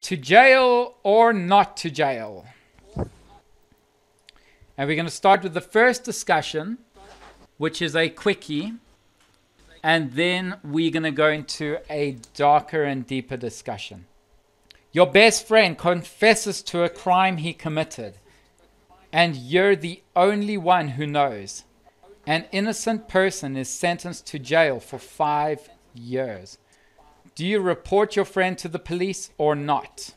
To jail or not to jail? And we're going to start with the first discussion, which is a quickie. And then we're going to go into a darker and deeper discussion. Your best friend confesses to a crime he committed, and you're the only one who knows. An innocent person is sentenced to jail for 5 years. Do you report your friend to the police or not?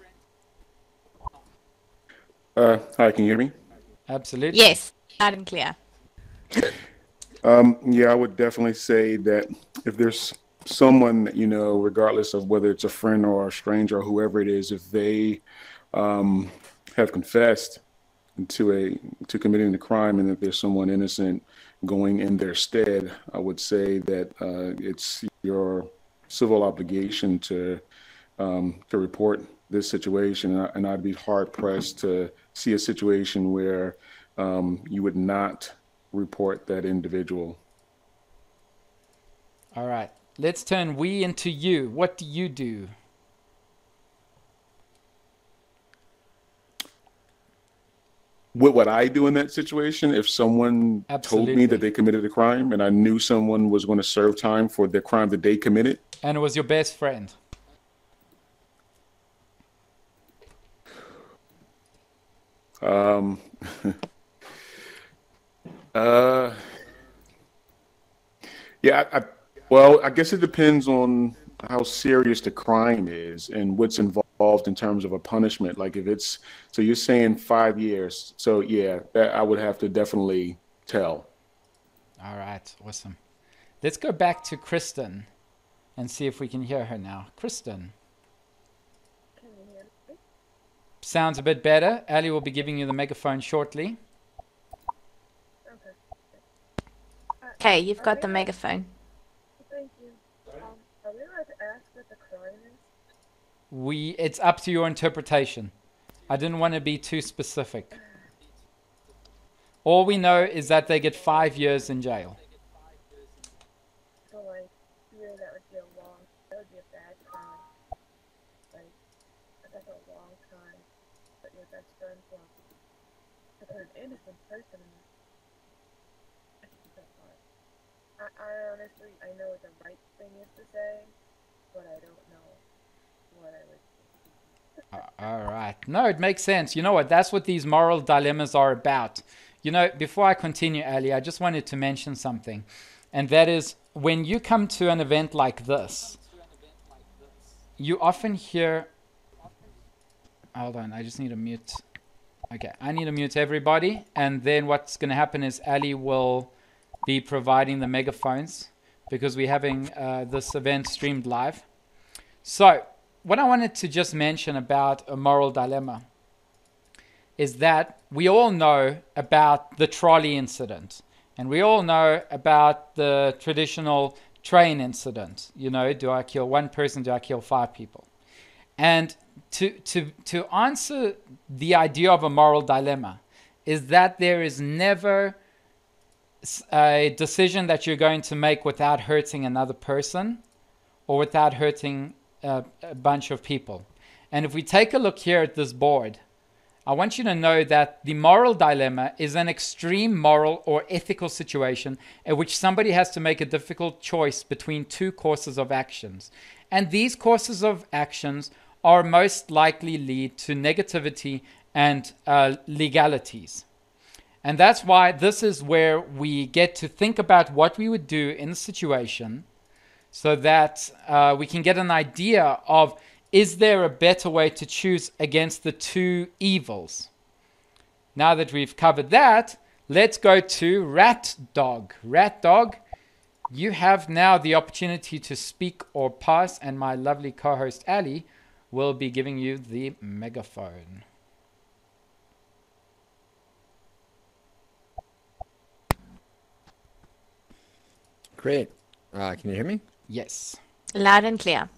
Hi, can you hear me? Absolutely. Yes, loud and clear. Yeah, I would definitely say that if there's someone that, regardless of whether it's a friend or a stranger or whoever it is, if they have confessed to committing the crime and that there's someone innocent going in their stead, I would say that it's your civil obligation to report this situation. And I'd be hard pressed to see a situation where you would not report that individual. All right. Let's turn we into you. What do you do? What would I do in that situation if someone told me that they committed a crime and I knew someone was going to serve time for the crime that they committed? And it was your best friend. Yeah, well, I guess it depends on how serious the crime is and what's involved in terms of a punishment. Like if it's, so you're saying 5 years. So yeah, that I would have to definitely tell. All right, awesome. Let's go back to Kristen and see if we can hear her now. Kristen. Can you hear me? Sounds a bit better. Ali will be giving you the megaphone shortly. Okay, you've got the megaphone. Thank you. Are we allowed to ask what the crime is? It's up to your interpretation. I didn't want to be too specific. All we know is that they get 5 years in jail. So like, yeah, that would be a bad crime. Like, that's a long time. But your best friend will put an innocent person in. I honestly, I know what the right thing is to say, but I don't know what I would. All right. No, it makes sense. You know what? That's what these moral dilemmas are about. You know, before I continue, Ali, I just wanted to mention something. And that is, when you come to an event like this, you often hear... Hold on, I just need to mute. Okay, I need to mute everybody. And then what's going to happen is Ali will be providing the megaphones because we're having this event streamed live. So what I wanted to just mention about a moral dilemma is that we all know about the trolley incident and we all know about the traditional train incident. You know, do I kill one person? Do I kill 5 people? And to answer the idea of a moral dilemma is that there is never a decision that you're going to make without hurting another person or without hurting a bunch of people. And if we take a look here at this board, I want you to know that the moral dilemma is an extreme moral or ethical situation in which somebody has to make a difficult choice between 2 courses of actions. And these courses of actions are most likely lead to negativity and legalities. And that's why this is where we get to think about what we would do in the situation so that we can get an idea of, is there a better way to choose against the 2 evils? Now that we've covered that, let's go to Rat Dog. Rat Dog, you have now the opportunity to speak or pass, and my lovely co-host Ali will be giving you the megaphone. Great. Can you hear me? Yes. Loud and clear.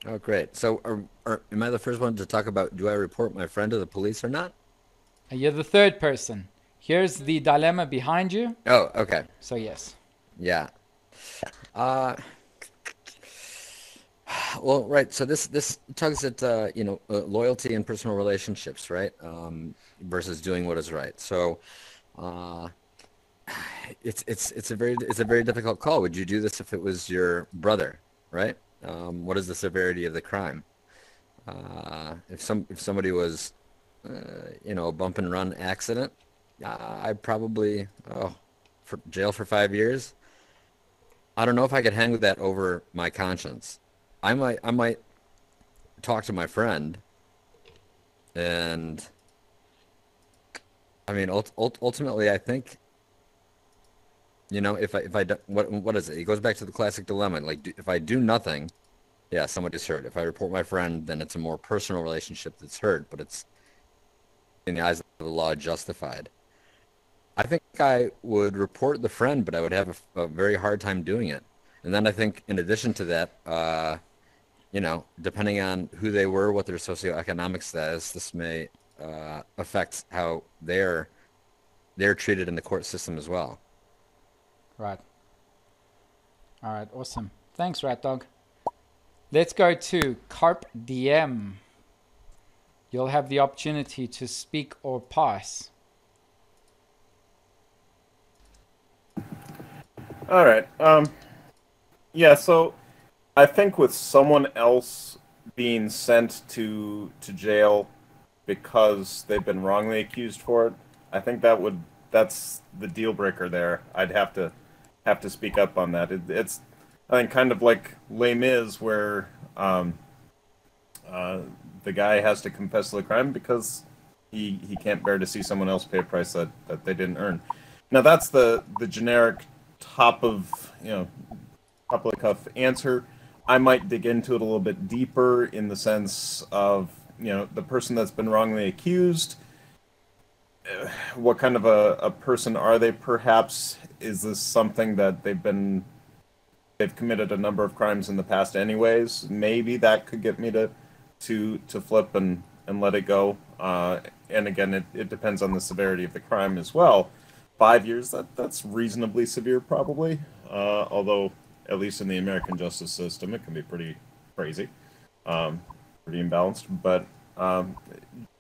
Oh, great. So am I the first one to talk about, do I report my friend to the police or not? You're the third person. Here's the dilemma behind you. Oh, okay. So yes. Yeah. Well, right. So this tugs at loyalty and personal relationships, right? Versus doing what is right. So uh, it's a very difficult call. Would you do this if it was your brother, right? What is the severity of the crime? If somebody was a bump and run accident, I'd probably for jail for 5 years. I don't know if I could hang with that over my conscience. I might talk to my friend, and I mean, ultimately, I think, if I do, what is it? It goes back to the classic dilemma. Like, if I do nothing, yeah, somebody's hurt. If I report my friend, then it's a more personal relationship that's hurt, but it's in the eyes of the law justified. I think I would report the friend, but I would have a very hard time doing it. And then I think, in addition to that, depending on who they were, what their socioeconomic status, this may affect how they're treated in the court system as well. Right. All right. Awesome. Thanks, Rat Dog. Let's go to Carp DM. You'll have the opportunity to speak or pass. All right. Yeah, so I think with someone else being sent to jail because they've been wrongly accused for it, I think that's the deal breaker there. I'd have to speak up on that. It's I think kind of like Les Mis, where the guy has to confess to the crime because he can't bear to see someone else pay a price that they didn't earn. Now that's the generic top of the cuff answer. I might dig into it a little bit deeper in the sense of the person that's been wrongly accused. What kind of a person are they? Perhaps is this something that they've committed a number of crimes in the past anyways? Maybe that could get me to flip and let it go. And again, it depends on the severity of the crime as well. 5 years, that's reasonably severe probably. Although at least in the American justice system, it can be pretty crazy, pretty imbalanced. But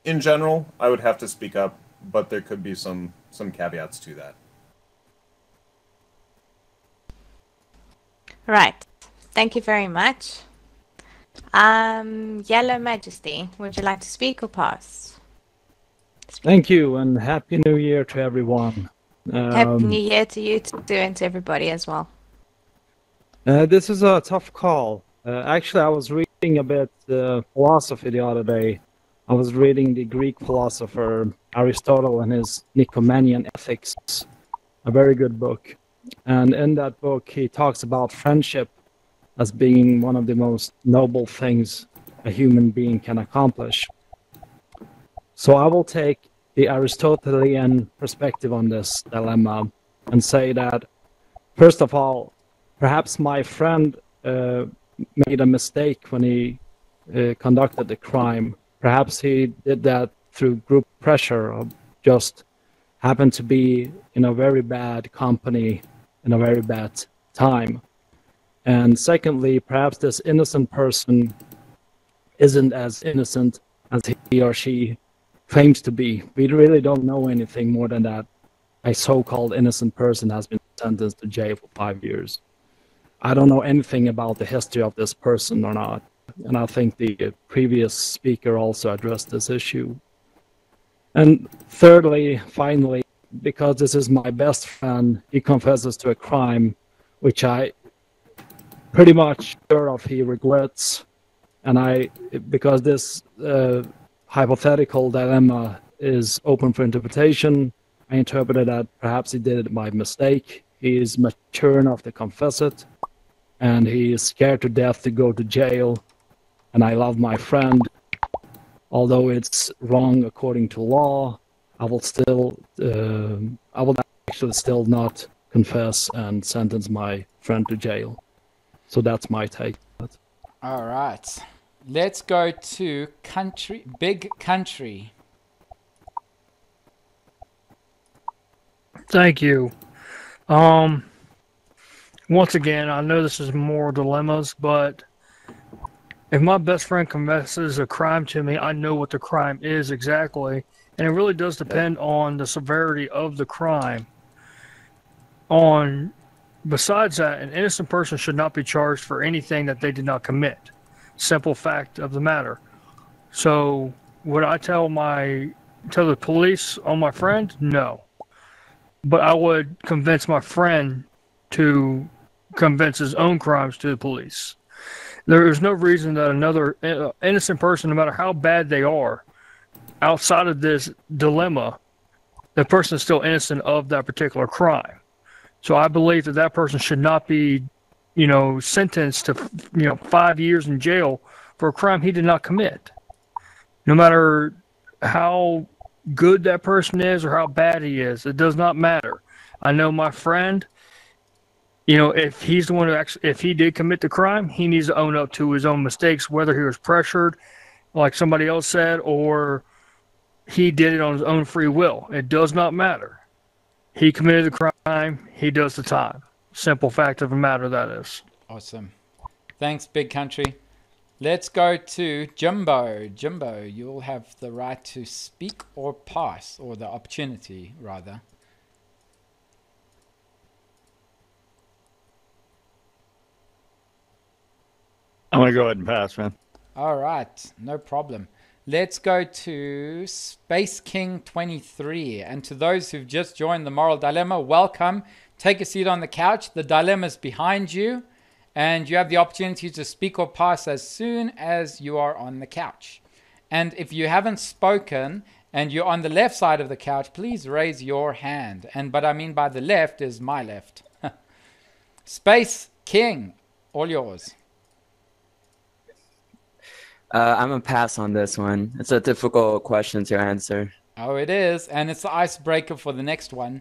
in general, I would have to speak up, but there could be some caveats to that. Right. Thank you very much. Yellow Majesty, would you like to speak or pass? Thank you, and Happy New Year to everyone. Happy New Year to you too, and to everybody as well. This is a tough call. Actually, I was reading a bit philosophy the other day. I was reading the Greek philosopher Aristotle and his Nicomachean Ethics, a very good book. And in that book, he talks about friendship as being one of the most noble things a human being can accomplish. So I will take the Aristotelian perspective on this dilemma and say that, first of all, perhaps my friend made a mistake when he conducted the crime. Perhaps he did that through group pressure, or just happened to be in a very bad company in a very bad time. And secondly, perhaps this innocent person isn't as innocent as he or she claims to be. We really don't know anything more than that a so-called innocent person has been sentenced to jail for 5 years. I don't know anything about the history of this person or not. And I think the previous speaker also addressed this issue. And thirdly, finally, because this is my best friend, he confesses to a crime which I pretty much sure of he regrets. And because this hypothetical dilemma is open for interpretation, I interpreted that perhaps he did it by mistake. He is mature enough to confess it, and he is scared to death to go to jail. And I love my friend. Although it's wrong according to law, I will actually still not confess and sentence my friend to jail. So that's my take. All right. Let's go to Big Country. Thank you. Once again, I know this is more dilemmas, but if my best friend confesses a crime to me, I know what the crime is exactly. And it really does depend on the severity of the crime. Besides that, an innocent person should not be charged for anything that they did not commit. Simple fact of the matter. So, would I tell the police on my friend? No. But I would convince my friend to convince his own crimes to the police. There is no reason that another innocent person, no matter how bad they are, outside of this dilemma, the person is still innocent of that particular crime. So I believe that person should not be, sentenced to, 5 years in jail for a crime he did not commit. No matter how good that person is or how bad he is, it does not matter. I know my friend, if he's the one if he did commit the crime, he needs to own up to his own mistakes, whether he was pressured, like somebody else said, or he did it on his own free will. It does not matter. He committed the crime, he does the time. Simple fact of the matter, that is. Awesome. Thanks, Big Country. Let's go to Jimbo. Jimbo, you'll have the right to speak or pass, or the opportunity, rather. I'm going to go ahead and pass, man. All right, no problem. Let's go to Space King 23. And to those who've just joined the Moral Dilemma, welcome. Take a seat on the couch. The dilemma's behind you. And you have the opportunity to speak or pass as soon as you are on the couch. And if you haven't spoken and you're on the left side of the couch, please raise your hand. But I mean by the left is my left. Space King, all yours. I'm going to pass on this one. It's a difficult question to answer. Oh, it is. And it's the icebreaker for the next one.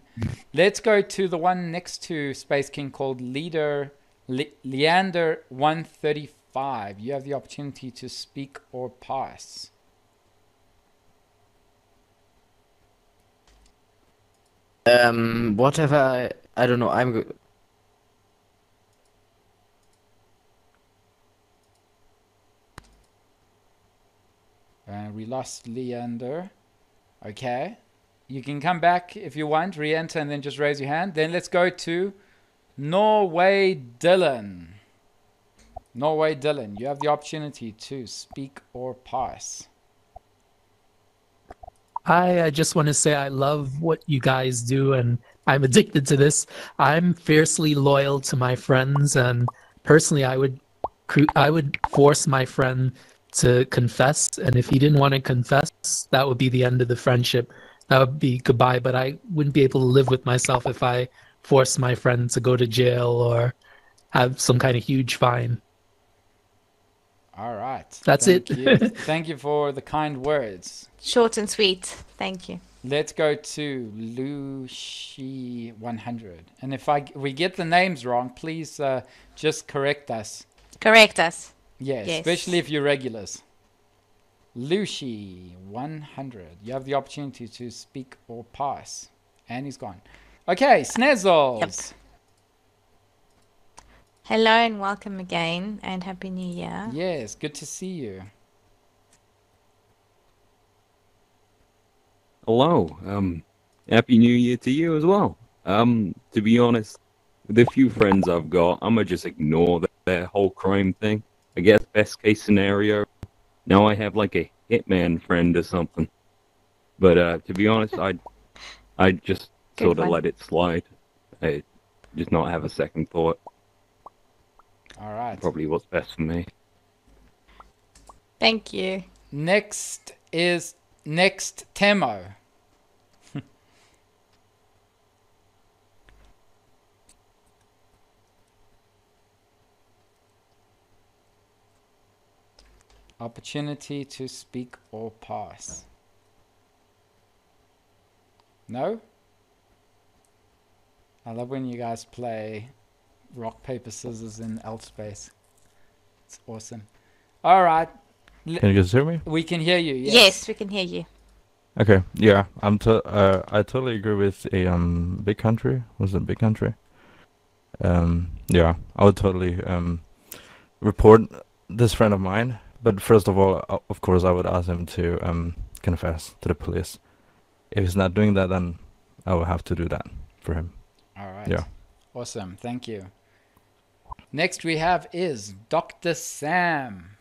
Let's go to the one next to Space King called Leander Leander 135. You have the opportunity to speak or pass. What have I don't know. We lost Leander. Okay. You can come back if you want, re-enter, and then just raise your hand. Then let's go to Norway Dylan. Norway Dylan, you have the opportunity to speak or pass. I just want to say I love what you guys do, and I'm addicted to this. I'm fiercely loyal to my friends, and personally, I would force my friend to confess, and if he didn't want to confess, that would be the end of the friendship. That would be goodbye, but I wouldn't be able to live with myself if I forced my friend to go to jail or have some kind of huge fine. All right. That's Thank it. you. Thank you for the kind words. Short and sweet. Thank you. Let's go to Lucy 100. And if we get the names wrong, please just correct us. Correct us. Yes, especially if you're regulars. Lucy 100. You have the opportunity to speak or pass. And he's gone. Okay, Snezzles. Yep. Hello and welcome again, and Happy New Year. Yes, good to see you. Hello. Happy New Year to you as well. To be honest, with the few friends I've got, I'm gonna just ignore their whole crime thing. I guess best case scenario, now I have like a hitman friend or something. But to be honest, I just sort of let it slide. I just not have a second thought. All right. Probably what's best for me. Thank you. Next Temo. Opportunity to speak or pass. No? I love when you guys play rock, paper, scissors in L-Space. It's awesome. All right. Can you guys hear me? We can hear you, yes. Yes, we can hear you. Okay, yeah. I totally agree with a Big Country. Was it Big Country? Yeah, I would totally report this friend of mine. But first of all, of course, I would ask him to confess to the police. If he's not doing that, then I will have to do that for him. All right. Yeah. Awesome. Thank you. Next we have is Dr. Sam.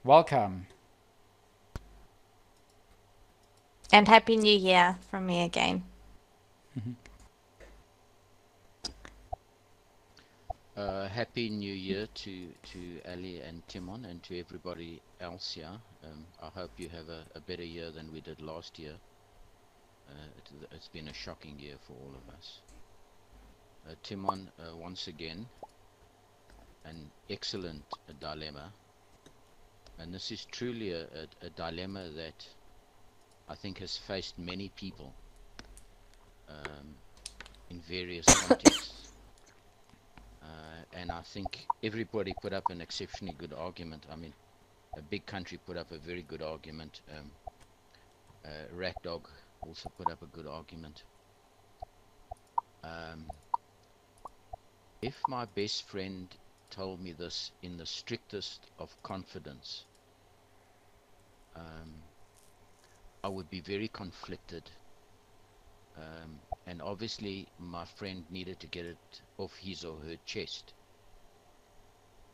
Welcome. And Happy New Year from me again. Happy New Year to Ali and Timon and to everybody else here. I hope you have a better year than we did last year. It's been a shocking year for all of us. Timon, once again, an excellent dilemma. And this is truly a dilemma that I think has faced many people in various contexts. And I think everybody put up an exceptionally good argument. I mean, a big country put up a very good argument. Rat Dog also put up a good argument. If my best friend told me this in the strictest of confidence, I would be very conflicted. And obviously my friend needed to get it off his or her chest.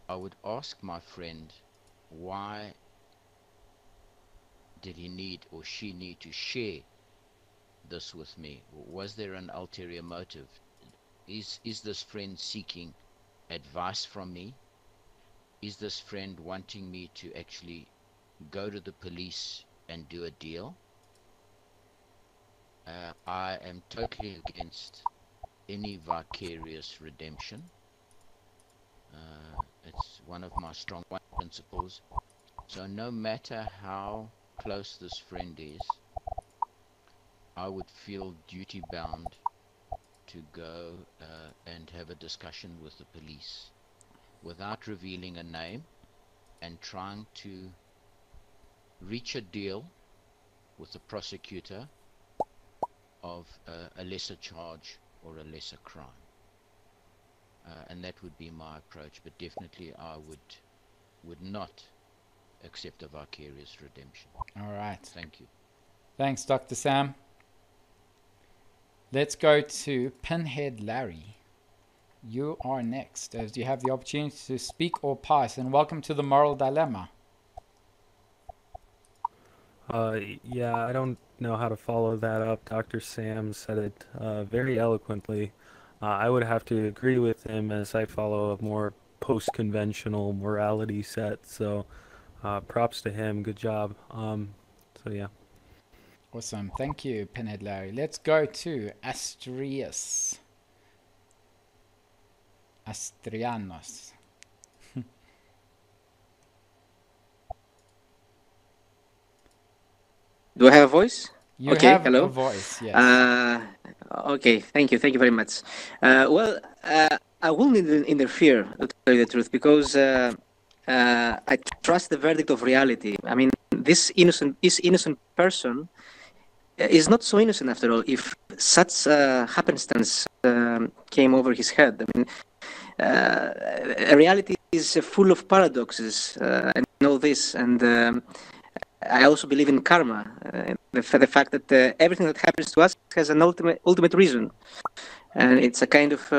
I would ask my friend, why did he need or she need to share this with me? Was there an ulterior motive? Is this friend seeking advice from me? Is this friend wanting me to actually go to the police and do a deal? I am totally against any vicarious redemption. It's one of my strong principles. So no matter how close this friend is, I would feel duty bound to go and have a discussion with the police without revealing a name and trying to reach a deal with the prosecutor of a lesser charge or a lesser crime. And that would be my approach, but definitely I would not accept a vicarious redemption. All right. Thank you. Thanks, Dr. Sam. Let's go to Pinhead Larry. You are next, as you have the opportunity to speak or pass, and welcome to the Moral Dilemma. Yeah, I don't know how to follow that up. Dr. Sam said it very eloquently. I would have to agree with him as I follow a more post-conventional morality set. So props to him. Good job. So yeah. Awesome. Thank you, Pinhead Larry. Let's go to Astrianos. Do I have a voice? You okay, have hello. a voice, yes. Okay, thank you very much. Well, I will need to interfere, to tell you the truth, because I trust the verdict of reality. I mean, this innocent person is not so innocent after all. If such happenstance came over his head, I mean, reality is full of paradoxes. I know this, and I also believe in karma, the fact that everything that happens to us has an ultimate reason, and it's a kind of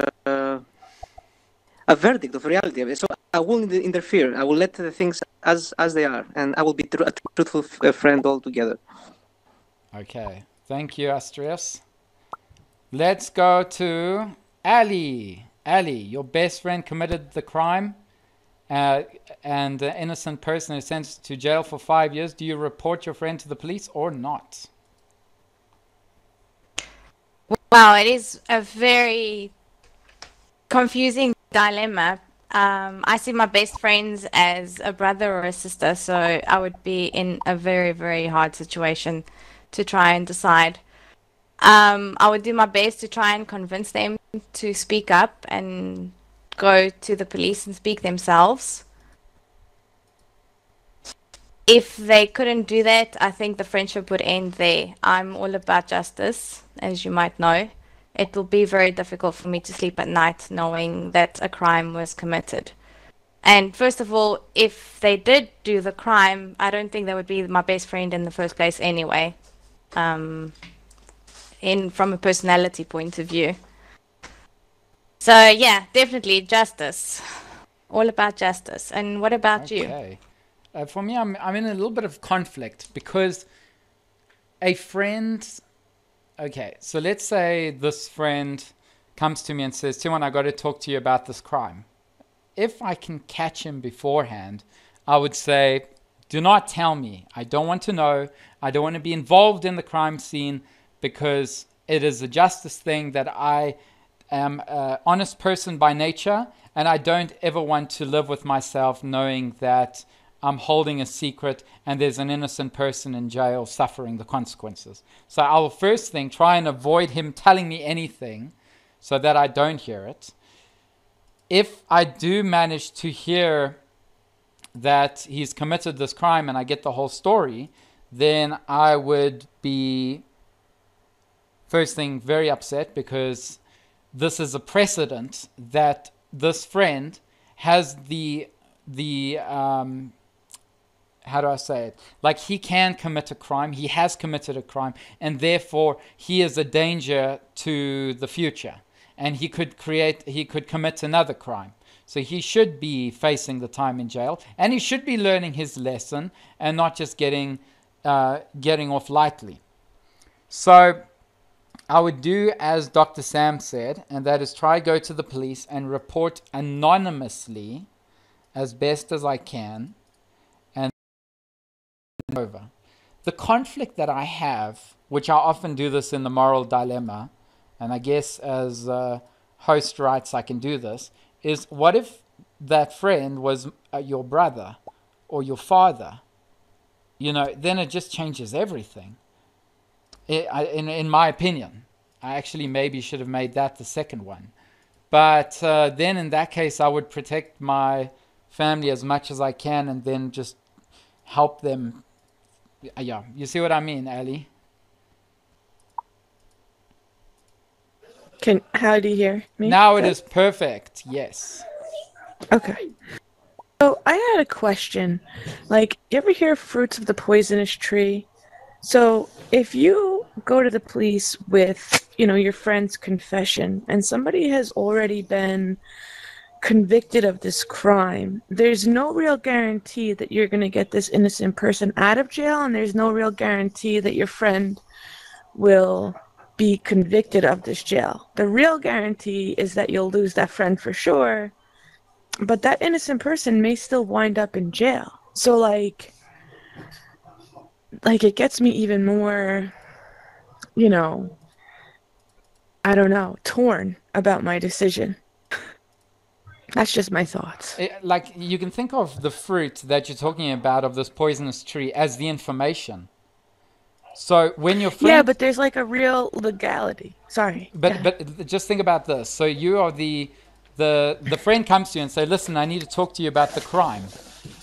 a verdict of reality. So I won't interfere. I will let the things as they are, and I will be a truthful friend altogether. Okay, thank you, Astrius. Let's go to Ali. Ali, your best friend committed the crime, and an innocent person is sentenced to jail for 5 years. Do you report your friend to the police or not? Wow, it is a very confusing dilemma. I see my best friends as a brother or a sister, so I would be in a very, very hard situation to try and decide. I would do my best to try and convince them to speak up and go to the police and speak themselves. If they couldn't do that, I think the friendship would end there. I'm all about justice, as you might know. It will be very difficult for me to sleep at night knowing that a crime was committed. And first of all, if they did do the crime, I don't think they would be my best friend in the first place anyway. From a personality point of view. So yeah, definitely justice. All about justice. And what about you? Okay. For me, I'm in a little bit of conflict because a friend. Okay, so let's say this friend comes to me and says, Timon, I got to talk to you about this crime. If I can catch him beforehand, I would say, do not tell me. I don't want to know. I don't want to be involved in the crime scene because it is a justice thing that I am an honest person by nature, and I don't ever want to live with myself knowing that I'm holding a secret and there's an innocent person in jail suffering the consequences. So I will first thing try and avoid him telling me anything so that I don't hear it. If I do manage to hear that he's committed this crime and I get the whole story, then I would be, first thing, very upset because this is a precedent that this friend has how do I say it? Like, he can commit a crime, he has committed a crime, and therefore he is a danger to the future. And he could commit another crime. So he should be facing the time in jail, and he should be learning his lesson and not just getting off lightly. So I would do as Dr. Sam said, and that is try go to the police and report anonymously as best as I can, and over. The conflict that I have, which I often do this in the moral dilemma, and I guess as host rights I can do this, is what if that friend was your brother or your father? You know, then it just changes everything. In my opinion, I actually maybe should have made that the second one. But then in that case, I would protect my family as much as I can and then just help them. Yeah, you see what I mean, Ali? How do you hear me? Now it is perfect, yes. Okay. So I had a question. Like, you ever hear fruits of the poisonous tree? So if you go to the police with, your friend's confession and somebody has already been convicted of this crime, there's no real guarantee that you're going to get this innocent person out of jail, and there's no real guarantee that your friend will be convicted of this jail. The real guarantee is that you'll lose that friend for sure, but that innocent person may still wind up in jail. So like it gets me even more, I don't know, torn about my decision. That's just my thoughts. Like, you can think of the fruit that you're talking about of this poisonous tree as the information. So when your friend... Yeah, but there's like a real legality. Sorry. But just think about this. So you are the friend comes to you and say, listen, I need to talk to you about the crime.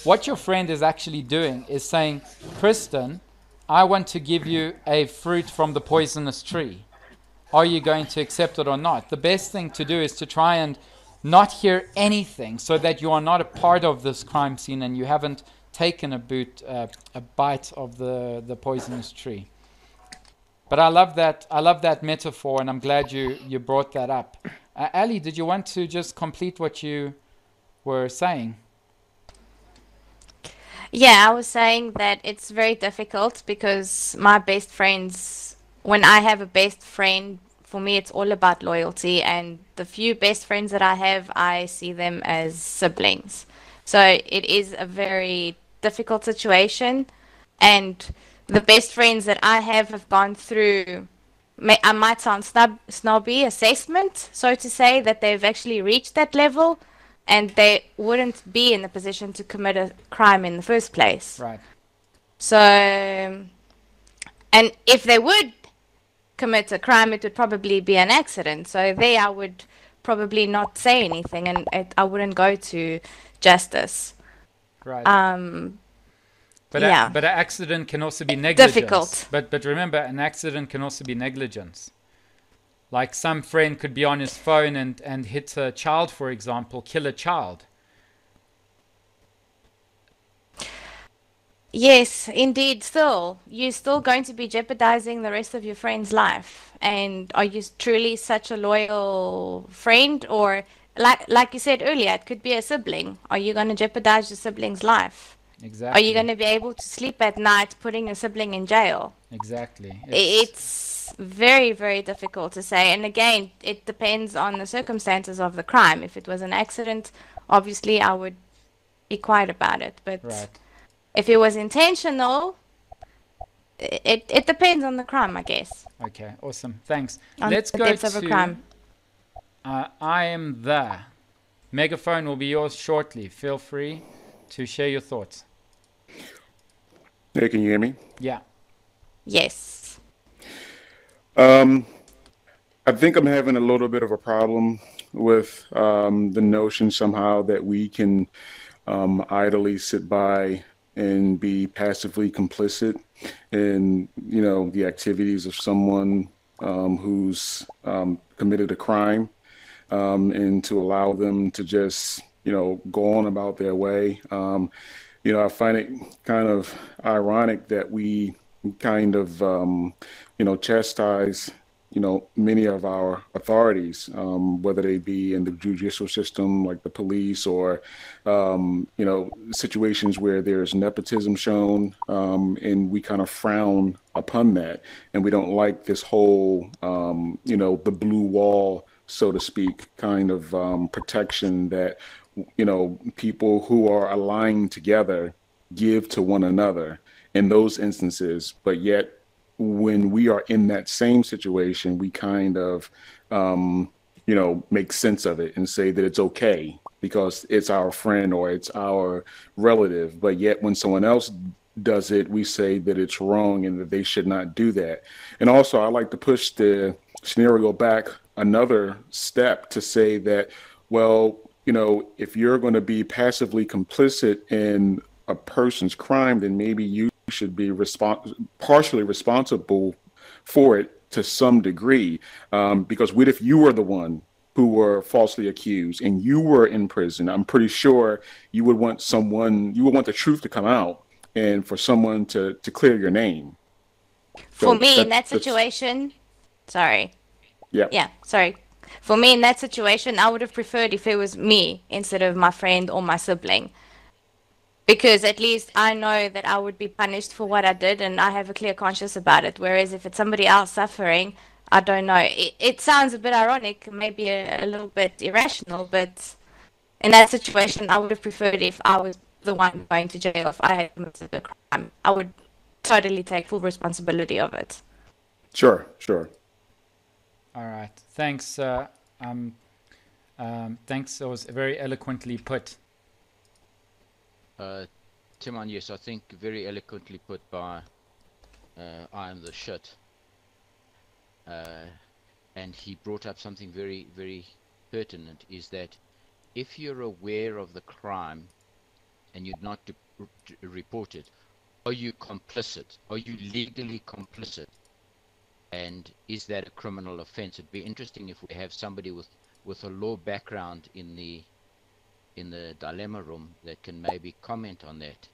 What your friend is actually doing is saying, Kristen, I want to give you a fruit from the poisonous tree. Are you going to accept it or not? The best thing to do is to try and not hear anything so that you are not a part of this crime scene and you haven't taken a bite of the poisonous tree. But I love that metaphor, and I'm glad you brought that up. Ali, did you want to just complete what you were saying? Yeah, I was saying that it's very difficult because my best friends, when I have a best friend, for me it's all about loyalty, and the few best friends that I have, I see them as siblings. So it is a very difficult situation, and the best friends that I have gone through, I might sound snobby, assessment, so to say, that they've actually reached that level and they wouldn't be in a position to commit a crime in the first place. Right. So, and if they would commit a crime, it would probably be an accident. So there I would probably not say anything, and I wouldn't go to justice. Right. But yeah. But an accident can also be negligence. Difficult. But remember, an accident can also be negligence. Like, some friend could be on his phone and hit a child, for example, kill a child. Yes, indeed. Still, you're still going to be jeopardizing the rest of your friend's life. And are you truly such a loyal friend? Or, like you said earlier, it could be a sibling. Are you going to jeopardize your sibling's life? Are you Exactly. going to be able to sleep at night putting your sibling in jail? Exactly. It's very, very difficult to say. And again, it depends on the circumstances of the crime. If it was an accident, obviously I would be quiet about it. But right. if it was intentional, it depends on the crime, I guess. Okay, awesome. Thanks. On Let's the go depth of a to crime. I am the megaphone will be yours shortly. Feel free to share your thoughts. Hey, can you hear me? Yeah. Yes. I think I'm having a little bit of a problem with the notion somehow that we can idly sit by and be passively complicit in, the activities of someone who's committed a crime, and to allow them to just, go on about their way. I find it kind of ironic that we kind of, chastise, many of our authorities, whether they be in the judicial system, like the police, or, situations where there's nepotism shown, and we kind of frown upon that. And we don't like this whole, the blue wall, so to speak, kind of protection that, people who are aligned together give to one another in those instances. But yet, when we are in that same situation, we kind of, make sense of it and say that it's okay because it's our friend or it's our relative. But yet when someone else does it, we say that it's wrong and that they should not do that. And also, I like to push the scenario back another step to say that, well, if you're going to be passively complicit in a person's crime, then maybe you should be partially responsible for it to some degree. Because what if you were the one who were falsely accused and you were in prison? I'm pretty sure you would want the truth to come out and for someone to clear your name. For me, in that situation, sorry. Yeah, sorry. For me, in that situation, I would have preferred if it was me instead of my friend or my sibling. Because at least I know that I would be punished for what I did and I have a clear conscience about it. Whereas if it's somebody else suffering, I don't know. It sounds a bit ironic, maybe a little bit irrational, but in that situation, I would have preferred if I was the one going to jail, if I had committed a crime. I would totally take full responsibility of it. Sure. All right. Thanks. Thanks. It was very eloquently put. Timon, yes, I think very eloquently put by I am the shit. And he brought up something very, very pertinent, is that if you're aware of the crime and you're not to report it, are you complicit? Are you legally complicit? And is that a criminal offense? It'd be interesting if we have somebody with a law background in the dilemma room that can maybe comment on that.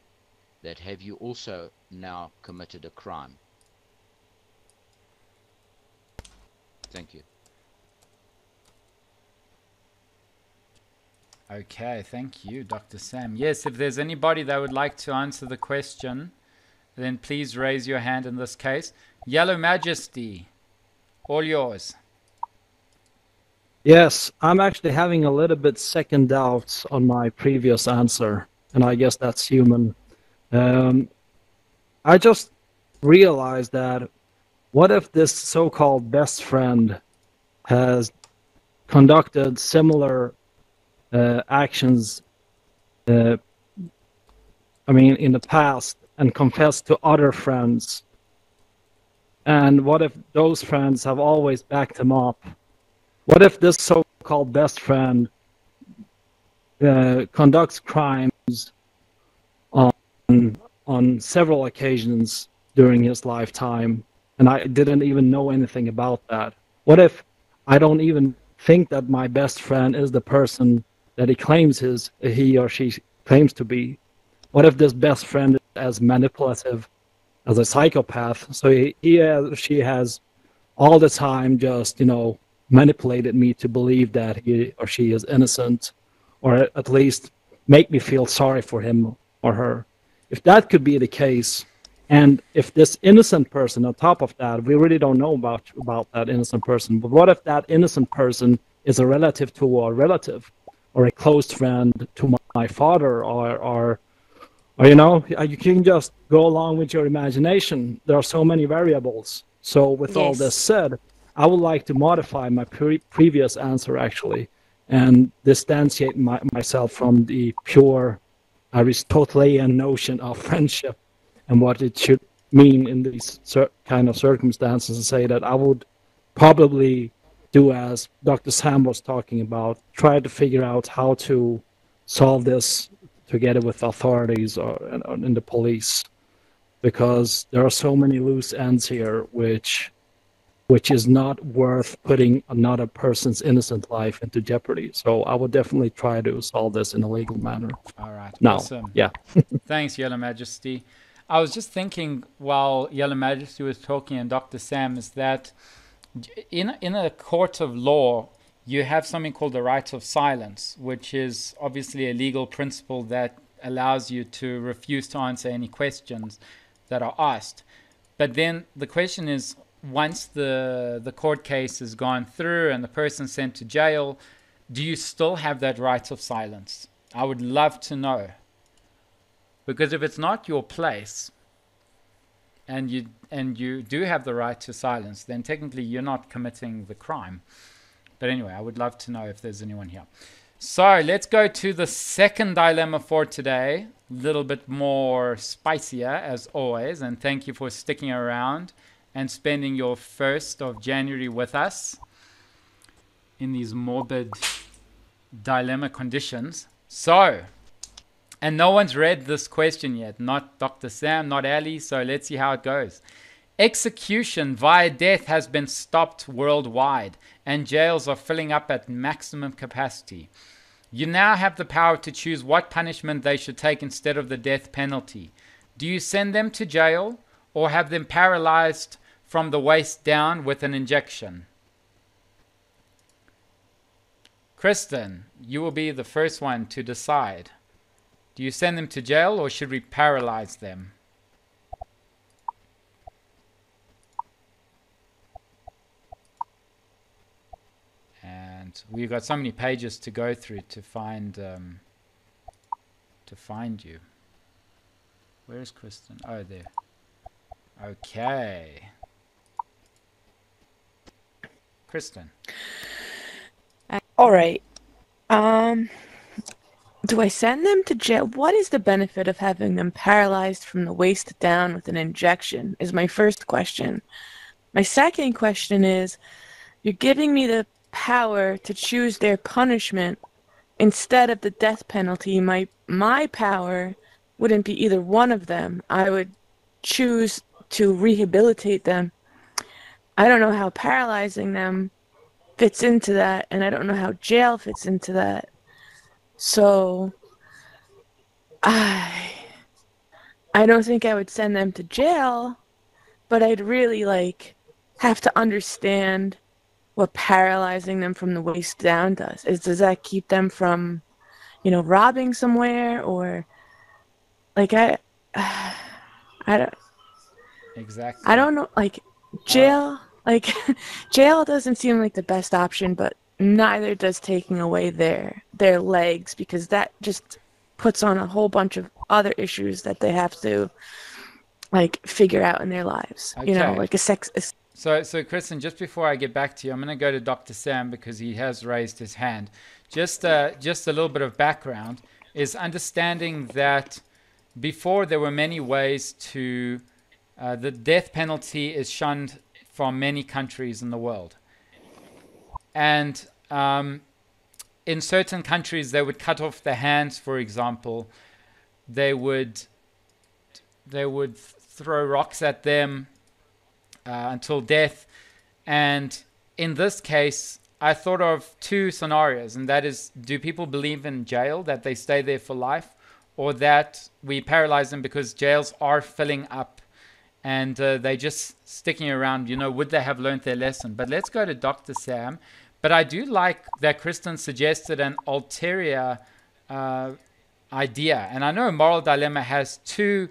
That have you also now committed a crime? Thank you. Okay, thank you, Dr. Sam. Yes, if there's anybody that would like to answer the question, then please raise your hand in this case. Yellow Majesty, all yours. Yes, I'm actually having a little bit second doubts on my previous answer, and I guess that's human. I just realized that what if this so-called best friend has conducted similar actions, in the past and confessed to other friends? And what if those friends have always backed him up? What if this so-called best friend conducts crimes on several occasions during his lifetime, and I didn't even know anything about that? What if I don't even think that my best friend is the person that he or she claims to be? What if this best friend is as manipulative as a psychopath. So she has all the time just, manipulated me to believe that he or she is innocent, or at least make me feel sorry for him or her. If that could be the case, and if this innocent person, on top of that, we really don't know about that innocent person, but what if that innocent person is a relative to a relative, or a close friend to my father, or you can just go along with your imagination. There are so many variables. So with all this said, I would like to modify my previous answer, actually, and distantiate myself from the pure Aristotelian notion of friendship and what it should mean in these kind of circumstances, and say that I would probably do as Dr. Sam was talking about, try to figure out how to solve this together with authorities or in the police, because there are so many loose ends here, which is not worth putting another person's innocent life into jeopardy. So I would definitely try to solve this in a legal manner. All right. Now, Awesome. yeah. Thanks, Yellow Majesty. I was just thinking while Yellow Majesty was talking and Dr. Sam, is that in a court of law, you have something called the right of silence, which is obviously a legal principle that allows you to refuse to answer any questions that are asked. But then the question is, once the court case has gone through and the person's sent to jail, do you still have that right of silence? I would love to know. Because if it's not your place, and you do have the right to silence, then technically you're not committing the crime. But anyway, I would love to know if there's anyone here. So let's go to the second dilemma for today. A little bit more spicier as always. And thank you for sticking around and spending your 1st of January with us in these morbid dilemma conditions. So, and no one's read this question yet. Not Dr. Sam, not Ali. So let's see how it goes. Execution via death has been stopped worldwide, and jails are filling up at maximum capacity. You now have the power to choose what punishment they should take instead of the death penalty. Do you send them to jail or have them paralyzed from the waist down with an injection? Kristen, you will be the first one to decide. Do you send them to jail or should we paralyze them? And we've got so many pages to go through to find you. Where is Kristen? Oh, there. Okay. Kristen. All right. Do I send them to jail? What is the benefit of having them paralyzed from the waist down with an injection is my first question. My second question is, you're giving me the power to choose their punishment instead of the death penalty. My power wouldn't be either one of them. I would choose to rehabilitate them. I don't know how paralyzing them fits into that, and I don't know how jail fits into that. So I don't think I would send them to jail, but I'd really have to understand what paralyzing them from the waist down does. Does that keep them from, robbing somewhere, or I don't. Exactly. I don't know. Jail. Jail doesn't seem like the best option, but neither does taking away their legs, because that just puts on a whole bunch of other issues that they have to figure out in their lives. Okay. Like a sex. So Kristen, just before I get back to you, I'm going to go to Dr. Sam because he has raised his hand. Just a little bit of background is understanding that before there were many ways to the death penalty is shunned from many countries in the world. And in certain countries, they would cut off their hands, for example. They would throw rocks at them until death. And in this case, I thought of two scenarios, and that is, do people believe in jail, that they stay there for life? or that we paralyze them because jails are filling up and they're just sticking around. You know, would they have learned their lesson? But let's go to Dr. Sam. But I do like that Kristen suggested an ulterior idea. And I know a moral dilemma has two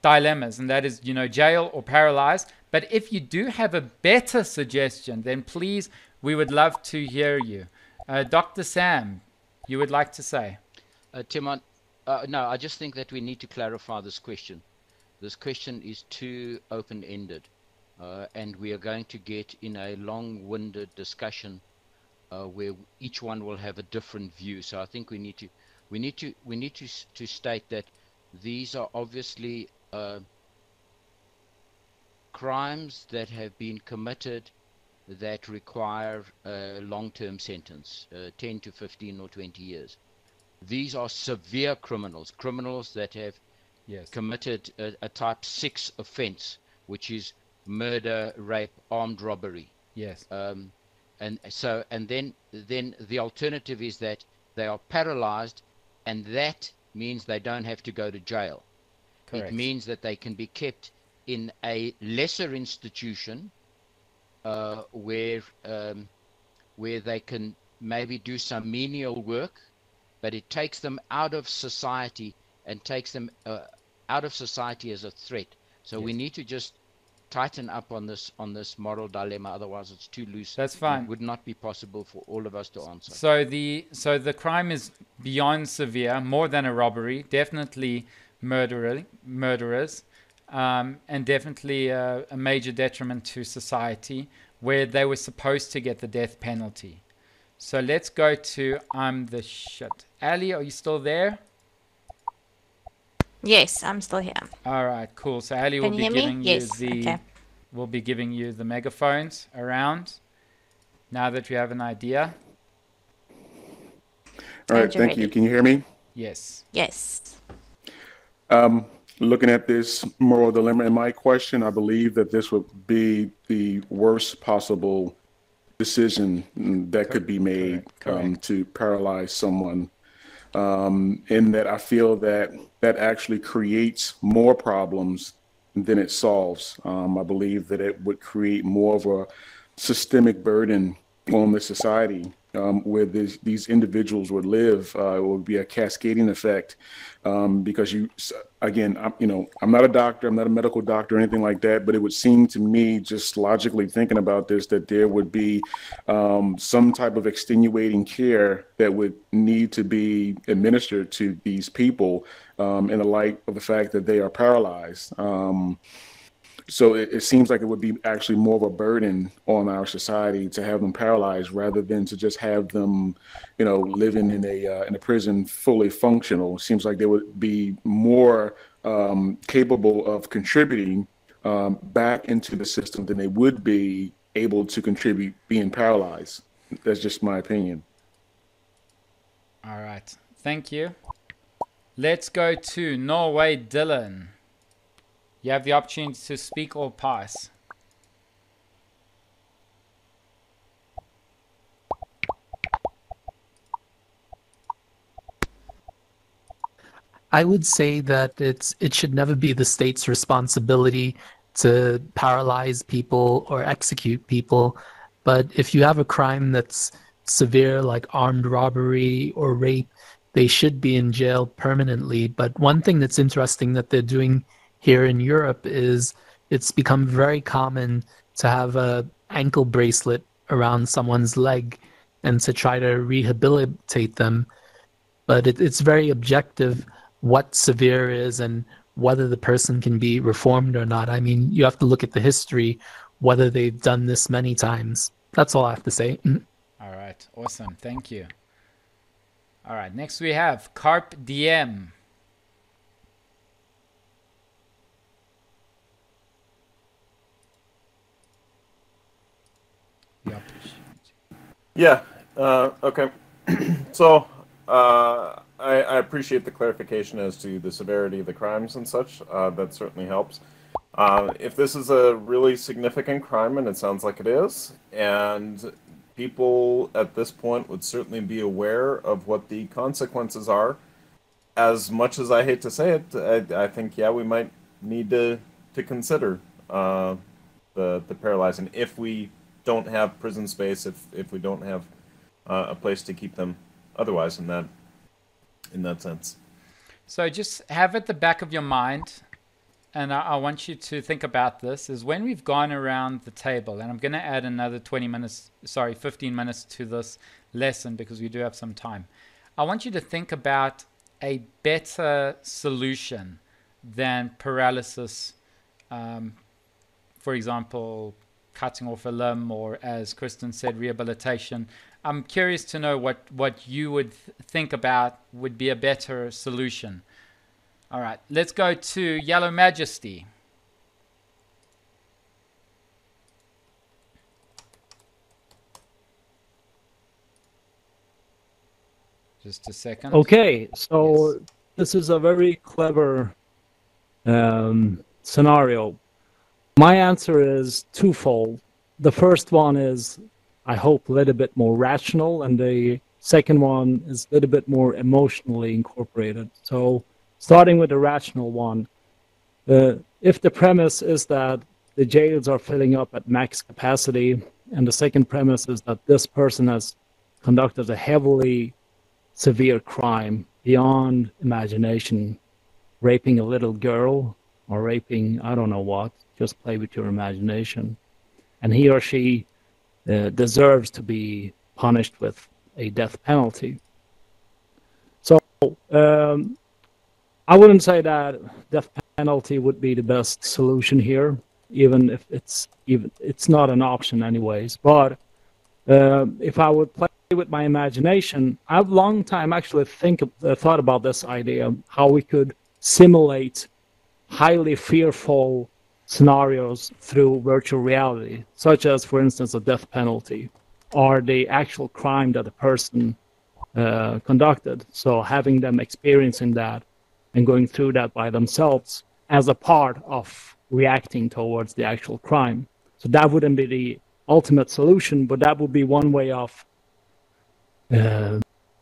dilemmas, and that is, you know, jail or paralyze. But if you do have a better suggestion, then please, we would love to hear you. Dr. Sam, you would like to say? Timon, no, I just think that we need to clarify this question. This question is too open-ended, and we are going to get in a long-winded discussion where each one will have a different view. So I think we need to state that these are obviously crimes that have been committed that require a long-term sentence, 10 to 15 or 20 years. These are severe criminals, criminals that have committed a type 6 offense, which is murder, rape, armed robbery. Yes. And then the alternative is that they are paralyzed, and that means they don't have to go to jail. Correct. It means that they can be kept in a lesser institution where they can maybe do some menial work, but it takes them out of society and takes them out of society as a threat. So we need to just tighten up on this moral dilemma. Otherwise, it's too loose. That's fine. It would not be possible for all of us to answer. So the crime is beyond severe, more than a robbery, definitely murderers, and definitely a major detriment to society, where they were supposed to get the death penalty. So let's go to I'm the shit. Ali, are you still there? Yes, I'm still here. All right, cool. So Ali will Can be you hear me? giving Yes, you okay. we'll be giving you the megaphones around. Now that you have an idea. All right, thank you. Can you hear me? Yes. Yes. Looking at this moral dilemma, in my question, I believe that this would be the worst possible decision that could be made to paralyze someone. In that I feel that actually creates more problems than it solves. I believe that it would create more of a systemic burden on the society where these individuals would live. It would be a cascading effect because I'm not a doctor, I'm not a medical doctor or anything like that, but it would seem to me, just logically thinking about this, that there would be some type of extenuating care that would need to be administered to these people in the light of the fact that they are paralyzed. So it seems like it would be actually more of a burden on our society to have them paralyzed rather than to just have them, living in a prison fully functional. It seems like they would be more capable of contributing back into the system than they would be able to contribute being paralyzed. That's just my opinion. All right. Thank you. Let's go to Norway, Dylan. You have the opportunity to speak or pass. I would say that it should never be the state's responsibility to paralyze people or execute people. But if you have a crime that's severe, like armed robbery or rape, they should be in jail permanently. But one thing that's interesting that they're doing here in Europe is it's become very common to have a ankle bracelet around someone's leg and to try to rehabilitate them. But it's very objective what severe is and whether the person can be reformed or not. I mean, you have to look at the history, whether they've done this many times. That's all I have to say. All right. Awesome. Thank you. All right. Next we have Carp Diem. Yeah. Okay. So I appreciate the clarification as to the severity of the crimes and such. That certainly helps. If this is a really significant crime, and it sounds like it is, and people at this point would certainly be aware of what the consequences are, as much as I hate to say it, I think we might need to consider the paralyzing if we don't have prison space, if we don't have a place to keep them otherwise in that sense. So just have at the back of your mind, and I want you to think about this, is when we've gone around the table, and I'm going to add another 15 minutes to this lesson because we do have some time. I want you to think about a better solution than paralysis, for example, cutting off a limb, or as Kristen said, rehabilitation. I'm curious to know what you would think about would be a better solution. All right, let's go to Yellow Majesty. Just a second. Okay, so this is a very clever scenario. My answer is twofold. The first one is, I hope, a little bit more rational, and the second one is a little bit more emotionally incorporated. So starting with the rational one, if the premise is that the jails are filling up at max capacity, and the second premise is that this person has conducted a heavily severe crime beyond imagination, raping a little girl or raping, I don't know what, just play with your imagination, and he or she deserves to be punished with a death penalty. So I wouldn't say that death penalty would be the best solution here, even if it's not an option anyways. But if I would play with my imagination, I've long time actually thought about this idea, how we could simulate highly fearful scenarios through virtual reality, such as, for instance, a death penalty or the actual crime that a person conducted. So having them experiencing that and going through that by themselves as a part of reacting towards the actual crime. So that wouldn't be the ultimate solution, but that would be one way of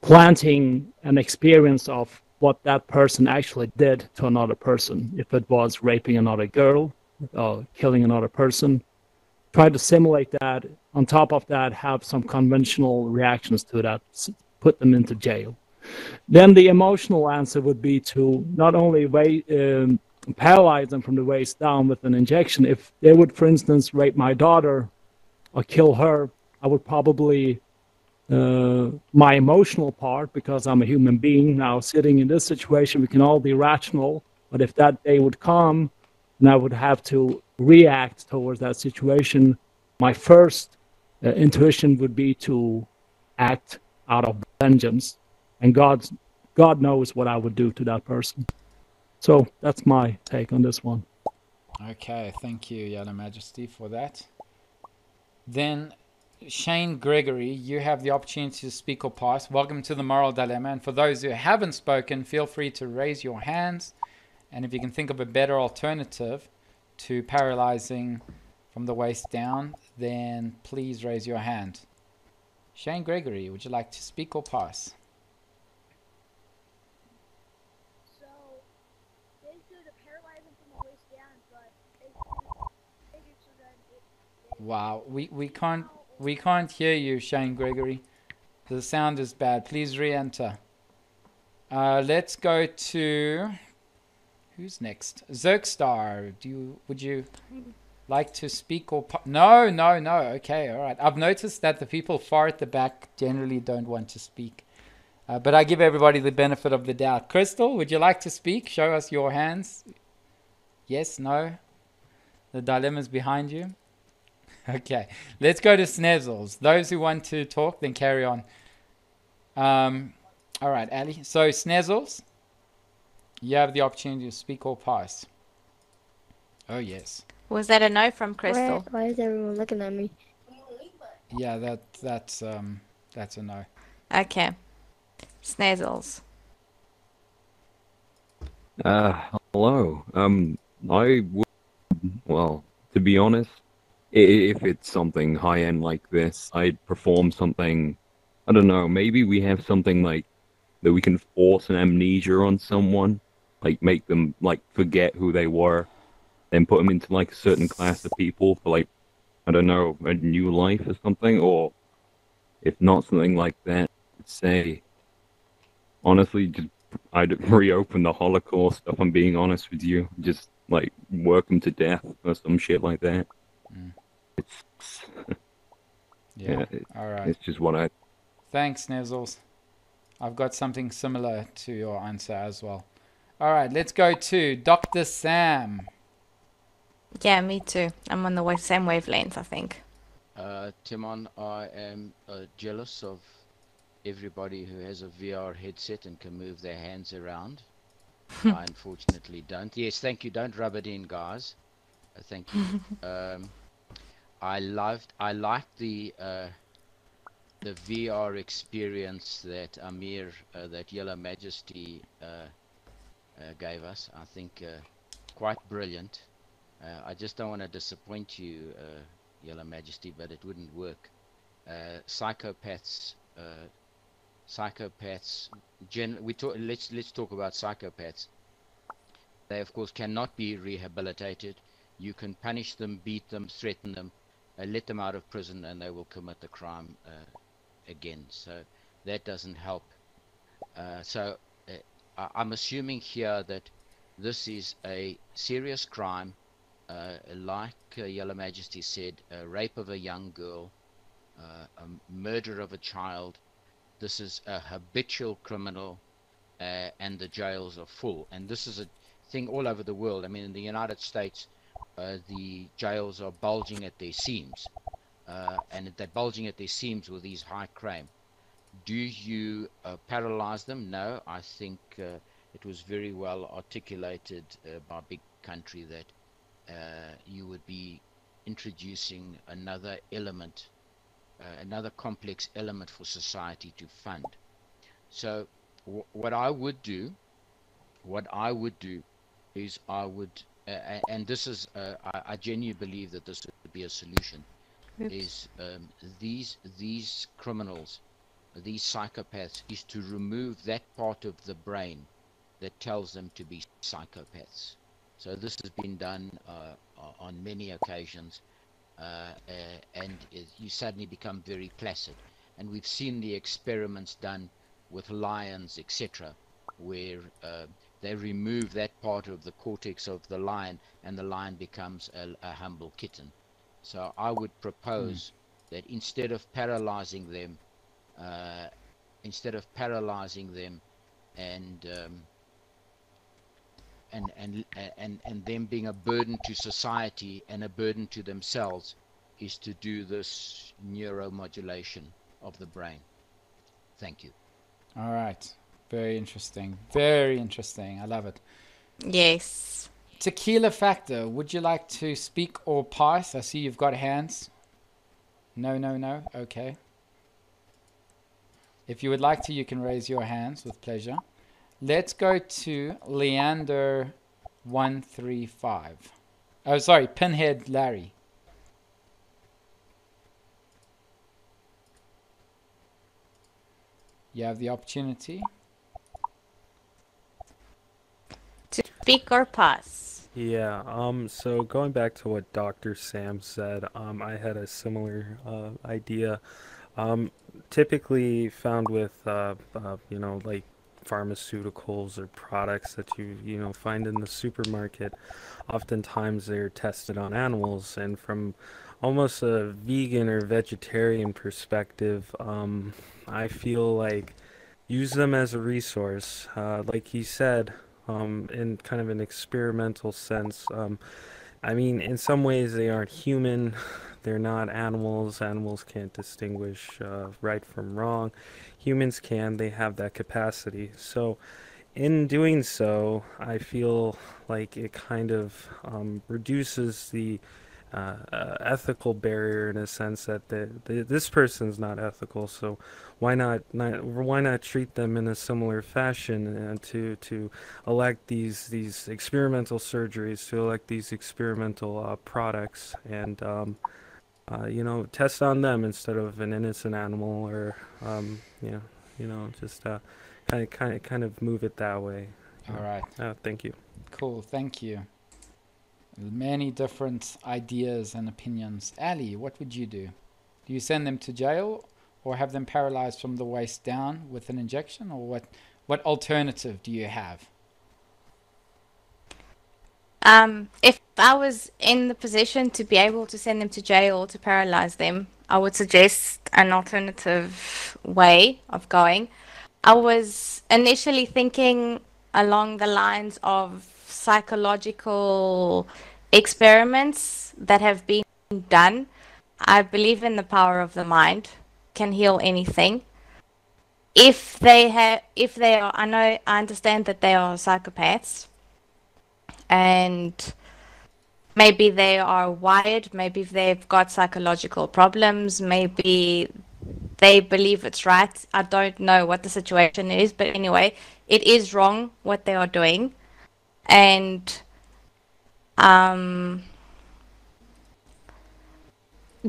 planting an experience of what that person actually did to another person. If it was raping another girl, killing another person, try to simulate that. On top of that, have some conventional reactions to that, put them into jail. Then the emotional answer would be to not only paralyze them from the waist down with an injection. If they would, for instance, rape my daughter or kill her, I would probably, my emotional part, because I'm a human being now sitting in this situation, we can all be rational, but if that day would come and I would have to react towards that situation, my first intuition would be to act out of vengeance, and God knows what I would do to that person. So that's my take on this one. Okay, thank you, Yellow Majesty, for that. Then Shane Gregory, you have the opportunity to speak or pass. Welcome to the Moral Dilemma. And for those who haven't spoken, feel free to raise your hands. And if you can think of a better alternative to paralyzing from the waist down, then please raise your hand. Shane Gregory, would you like to speak or pass? So, they do the paralyzing from the waist down, but they can make it so that Wow, we can't hear you, Shane Gregory. The sound is bad. Please re-enter. Let's go to who's next? Zerkstar. Would you like to speak or no? Okay, all right. I've noticed that the people far at the back generally don't want to speak, but I give everybody the benefit of the doubt. Crystal, would you like to speak? Show us your hands. Yes, no. The dilemma's behind you. Okay, let's go to Snezzles. Those who want to talk, then carry on. All right, Ali. So Snezzles, you have the opportunity to speak or pass. Oh, yes. Was that a no from Crystal? Why is everyone looking at me? Yeah, that's a no. Okay. Snezzles. Hello. I would, well, to be honest, if it's something high-end like this, I'd perform something, I don't know, maybe we have something like that we can force an amnesia on someone, like make them like forget who they were, then put them into like a certain class of people for like, I don't know, a new life or something, or if not something like that, say, honestly, just I'd reopen the Holocaust, if I'm being honest with you. Just like work them to death or some shit like that. Mm. It's Yeah. yeah, All right. it's just what I. Thanks, Nizzles. I've got something similar to your answer as well. All right, let's go to Dr. Sam. Yeah, me too. I'm on the same wavelength, I think. Timon, I am jealous of everybody who has a VR headset and can move their hands around. I unfortunately don't. Yes, thank you. Don't rub it in, guys. Thank you. I liked the VR experience that Amir, that Yellow Majesty gave us. I think quite brilliant. I just don't want to disappoint you, Yellow Majesty, but it wouldn't work. Psychopaths. Let's talk about psychopaths. They of course cannot be rehabilitated. You can punish them, beat them, threaten them, let them out of prison, and they will commit the crime again. So that doesn't help. I'm assuming here that this is a serious crime, like Yellow Majesty said, a rape of a young girl, a murder of a child. This is a habitual criminal, and the jails are full. And this is a thing all over the world. I mean, in the United States, the jails are bulging at their seams, and they're bulging at their seams with these high crime. Do you paralyze them? No, I think it was very well articulated by Big Country that you would be introducing another element, another complex element for society to fund. So what I would do is I would, and this is, I genuinely believe that this would be a solution, is these criminals, these psychopaths, is to remove that part of the brain that tells them to be psychopaths. So this has been done on many occasions, and you suddenly become very placid. And we've seen the experiments done with lions, etc., where they remove that part of the cortex of the lion, and the lion becomes a humble kitten. So I would propose that instead of paralyzing them, and them being a burden to society and a burden to themselves, is to do this neuromodulation of the brain. Thank you. All right. Very interesting. Very interesting. I love it. Yes. Tequila Factor, would you like to speak or pass? I see you've got hands. No, no, no. Okay. If you would like to, you can raise your hands with pleasure. Let's go to Leander135. Oh, sorry, Pinhead Larry. You have the opportunity to speak or pass. Yeah, so going back to what Dr. Sam said, I had a similar idea. Typically found with, like pharmaceuticals or products that you find in the supermarket, oftentimes they're tested on animals, and from almost a vegan or vegetarian perspective, I feel like use them as a resource, like he said, in kind of an experimental sense. I mean, in some ways they aren't human, they're not animals. Animals can't distinguish right from wrong. Humans can, they have that capacity. So in doing so, I feel like it kind of reduces the ethical barrier, in a sense that this person's not ethical, so why not treat them in a similar fashion, to elect these experimental surgeries, to elect these experimental products, and test on them instead of an innocent animal, or just kind of move it that way. All right. Thank you. Cool. Thank you. Many different ideas and opinions. Ali, what would you do? Do you send them to jail or have them paralyzed from the waist down with an injection, or what alternative do you have? If I was in the position to be able to send them to jail or to paralyze them, I would suggest an alternative way of going. I was initially thinking along the lines of psychological experiments that have been done. I believe in the power of the mind, can heal anything. If they are, I understand that they are psychopaths, and maybe they are wired, maybe they've got psychological problems, maybe they believe it's right. I don't know what the situation is, but anyway, it is wrong what they are doing. And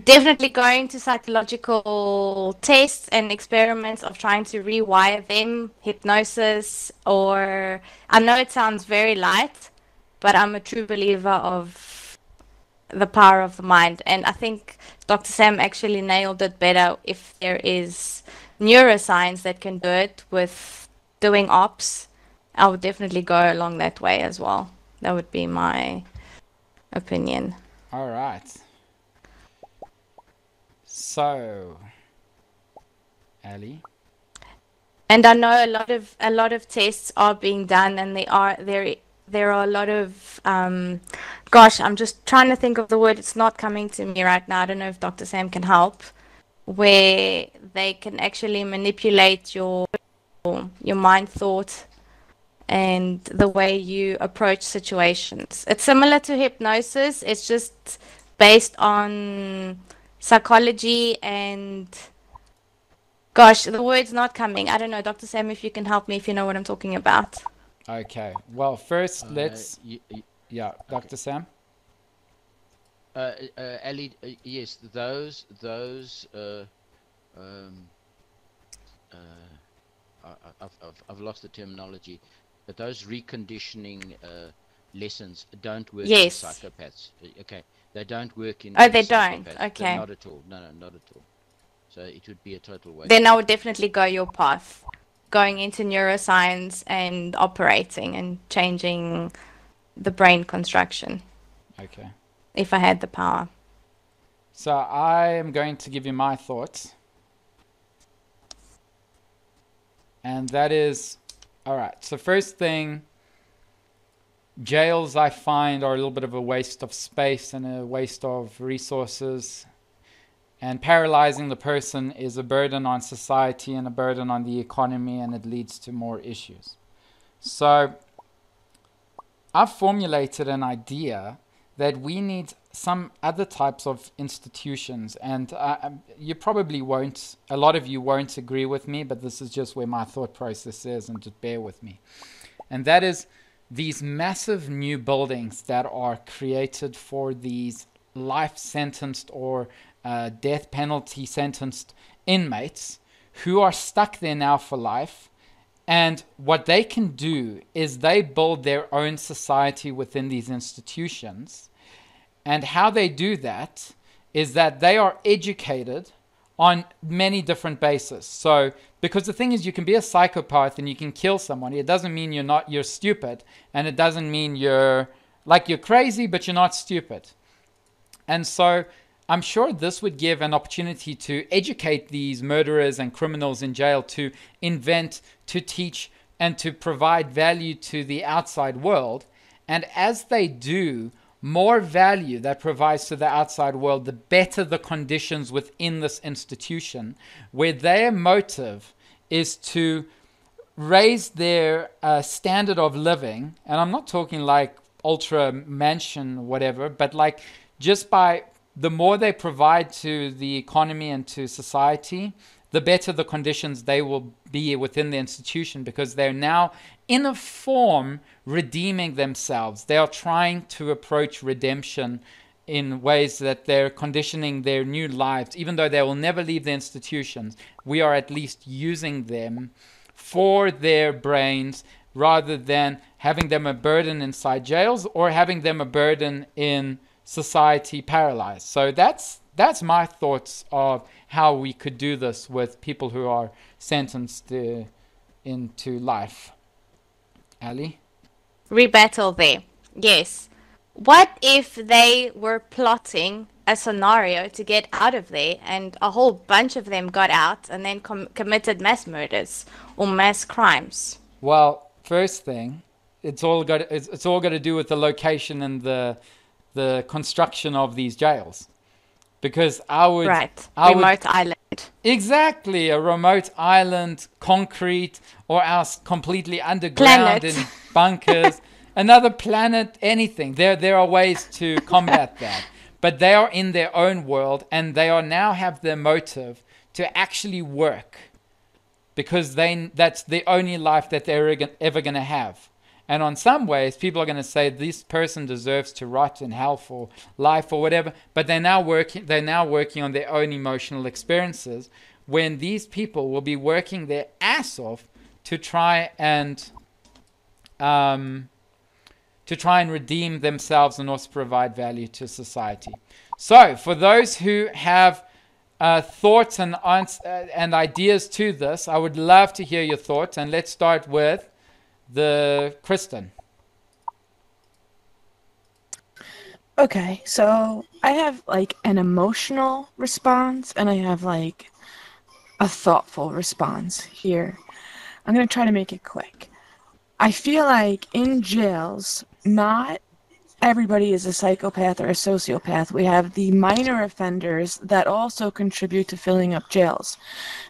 definitely going to psychological tests and experiments of trying to rewire them, hypnosis, or I know it sounds very light, but I'm a true believer of the power of the mind. And I think Dr. Sam actually nailed it better. If there is neuroscience that can do it with doing ops, I would definitely go along that way as well. That would be my opinion. All right. So, Ali? And I know a lot of tests are being done, and there are a lot of gosh, I'm just trying to think of the word. It's not coming to me right now. I don't know if Dr. Sam can help, where they can actually manipulate your mind thought and the way you approach situations. It's similar to hypnosis. It's just based on psychology and gosh, the word's not coming. I don't know, Dr. Sam, if you can help me, if you know what I'm talking about. Okay. Well, first let's yeah, Dr. Sam. Ali, yes, those I've lost the terminology, but those reconditioning lessons don't work in psychopaths. Okay, they don't work in. Oh, they don't. Okay. Not at all. No, not at all. So it would be a total waste. Then I would definitely go your path, going into neuroscience and operating and changing the brain construction. Okay. If I had the power. So I am going to give you my thoughts. And that is, all right. So first thing, jails I find are a little bit of a waste of space and a waste of resources. And paralyzing the person is a burden on society and a burden on the economy, and it leads to more issues. So I've formulated an idea that we need some other types of institutions, and you probably won't, a lot of you won't agree with me, but this is just where my thought process is, and just bear with me. And that is these massive new buildings that are created for these life sentenced or death penalty sentenced inmates who are stuck there now for life. And what they can do is they build their own society within these institutions. And how they do that is that they are educated on many different bases. So, because the thing is, you can be a psychopath and you can kill someone. It doesn't mean you're stupid, and it doesn't mean you're crazy, but you're not stupid. And so I'm sure this would give an opportunity to educate these murderers and criminals in jail to invent, to teach, and to provide value to the outside world. And as they do more value that provides to the outside world, the better the conditions within this institution, where their motive is to raise their standard of living. And I'm not talking like ultra mansion, whatever, but like just by the more they provide to the economy and to society, the better the conditions they will be within the institution, because they're now in a form redeeming themselves. They are trying to approach redemption in ways that they're conditioning their new lives. Even though they will never leave the institutions, we are at least using them for their brains, rather than having them a burden inside jails or having them a burden in society paralyzed. So that's my thoughts of how we could do this with people who are sentenced into life. Ali? Rebuttal there. Yes. What if they were plotting a scenario to get out of there and a whole bunch of them got out and then committed mass murders or mass crimes? Well, first thing, it's all got to do with the location and the construction of these jails. Because remote island. Exactly, a remote island, concrete, or else completely underground in bunkers. Another planet, anything. There are ways to combat that. But they are in their own world, and they are now have their motive to actually work, because that's the only life that they're ever going to have. And on some ways, people are going to say this person deserves to rot in hell for life or whatever. But they're now working on their own emotional experiences, when these people will be working their ass off to try and redeem themselves and also provide value to society. So, for those who have thoughts and ideas to this, I would love to hear your thoughts. And let's start with Kristen. Okay, so I have like an emotional response and I have like a thoughtful response here. I'm going to try to make it quick. I feel like in jails, not everybody is a psychopath or a sociopath. We have the minor offenders that also contribute to filling up jails.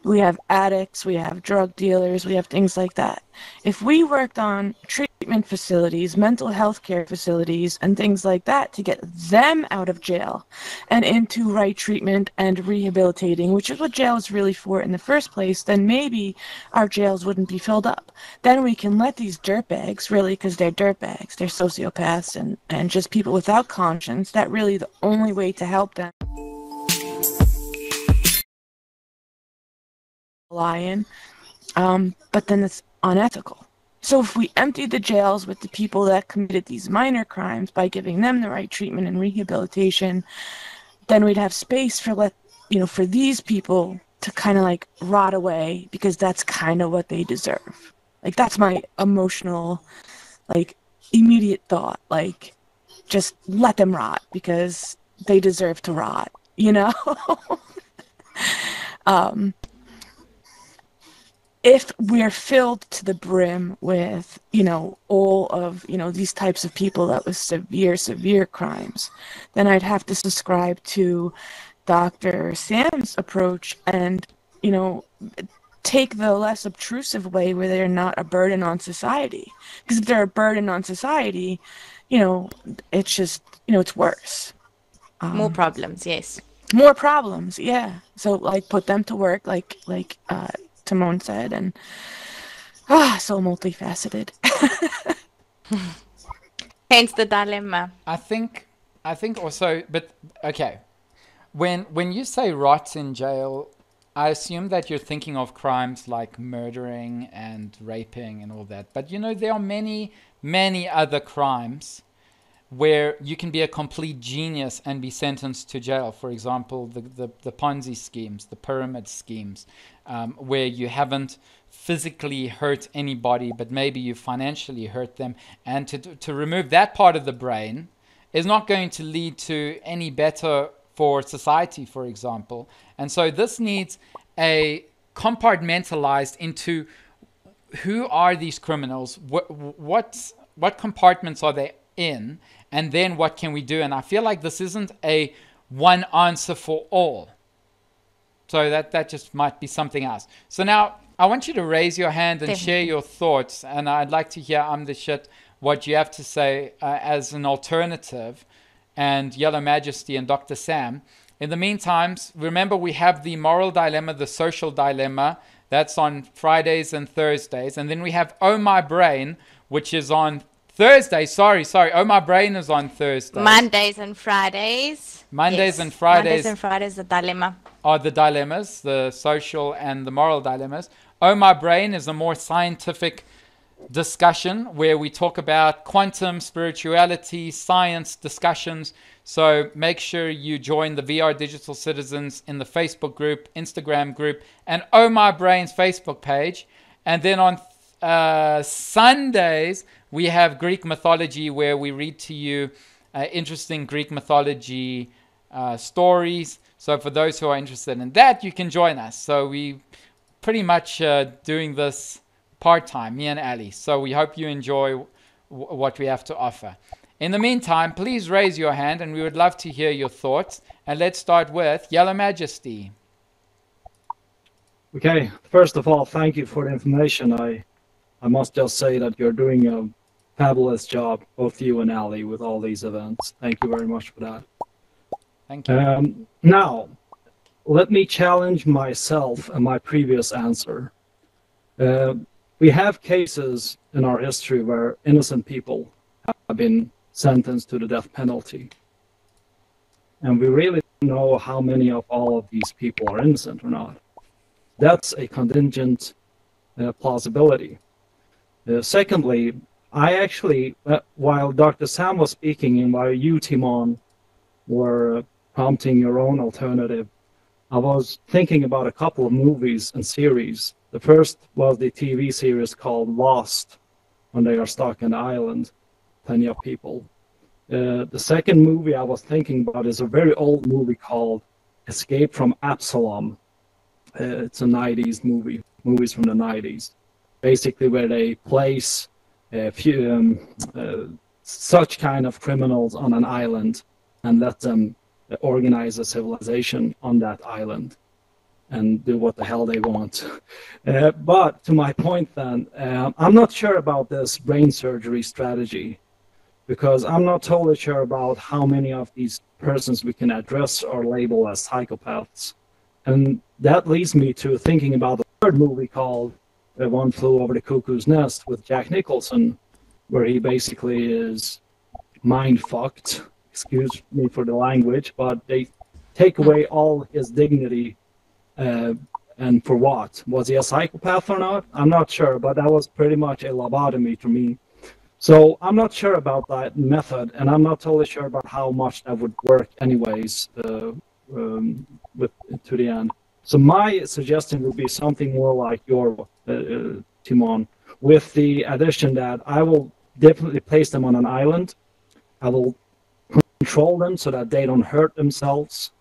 We have addicts, we have drug dealers, we have things like that. If we worked on treatment facilities, mental health care facilities, and things like that to get them out of jail and into right treatment and rehabilitating, which is what jail is really for in the first place, then maybe our jails wouldn't be filled up. Then we can let these dirtbags, really, because they're dirtbags, they're sociopaths and just people without conscience, that really the only way to help them lion, but then it's unethical. So if we emptied the jails with the people that committed these minor crimes by giving them the right treatment and rehabilitation, then we'd have space for for these people to kind of like rot away, because that's kind of what they deserve. Like, that's my emotional, like, immediate thought. Like, just let them rot because they deserve to rot, you know? If we're filled to the brim with, all of, these types of people that with severe crimes, then I'd have to subscribe to Dr. Sam's approach and, take the less obtrusive way where they're not a burden on society. Because if they're a burden on society, it's just, it's worse. More problems, yes. More problems, yeah. So, like, put them to work, like Timon said, and so multifaceted. Hence the dilemma. I think also, but okay, when you say rot in jail, I assume that you're thinking of crimes like murdering and raping and all that. But there are many other crimes where you can be a complete genius and be sentenced to jail. For example, the Ponzi schemes, the pyramid schemes, where you haven't physically hurt anybody, but maybe you financially hurt them. And to remove that part of the brain is not going to lead to any better for society, for example. And so this needs a compartmentalized into who are these criminals, what compartments are they in, and then what can we do? And I feel like this isn't a one answer for all. So that just might be something else. So now I want you to raise your hand and share your thoughts. And I'd like to hear, I'm the shit, what you have to say as an alternative, and Yellow Majesty and Dr. Sam. In the meantime, remember we have the moral dilemma, the social dilemma. That's on Fridays and Thursdays. And then we have Oh My Brain, which is on Thursday. Sorry. Oh My Brain is on Thursday. Mondays and Fridays. Mondays and Fridays. Mondays and Fridays, the dilemma. Are the dilemmas, the social and the moral dilemmas. Oh My Brain is a more scientific discussion where we talk about quantum, spirituality, science discussions. So make sure you join the VR Digital Citizens in the Facebook group, Instagram group, and Oh My Brain's Facebook page. And then on Sundays, we have Greek mythology, where we read to you interesting Greek mythology stories. So for those who are interested in that, you can join us. So we pretty much doing this part-time, me and Ali. So we hope you enjoy what we have to offer. In the meantime, please raise your hand and we would love to hear your thoughts. And let's start with Yellow Majesty. Okay, first of all, thank you for the information. I must just say that you're doing a fabulous job, both you and Ali, with all these events. Thank you very much for that. Thank you. Now, let me challenge myself and my previous answer. We have cases in our history where innocent people have been sentenced to the death penalty. And we really don't know how many of all of these people are innocent or not. That's a contingent plausibility. Secondly, I actually, while Dr. Sam was speaking and while you, Timon, were prompting your own alternative, I was thinking about a couple of movies and series. The first was the TV series called Lost, when they are stuck on an island, plenty of people. The second movie I was thinking about is a very old movie called Escape from Absalom. It's a 90s movie, movies from the 90s, basically where they place a few such kind of criminals on an island and let them organize a civilization on that island and do what the hell they want. But to my point then, I'm not sure about this brain surgery strategy, because I'm not totally sure about how many of these persons we can address or label as psychopaths. And that leads me to thinking about the third movie called One Flew Over the Cuckoo's Nest with Jack Nicholson, where he basically is mind-fucked, excuse me for the language, but they take away all his dignity. And for what? Was he a psychopath or not? I'm not sure, but that was pretty much a lobotomy to me. So I'm not sure about that method, and I'm not totally sure about how much that would work anyways to the end. So my suggestion would be something more like your, Timon, with the addition that I will definitely place them on an island. I will control them so that they don't hurt themselves.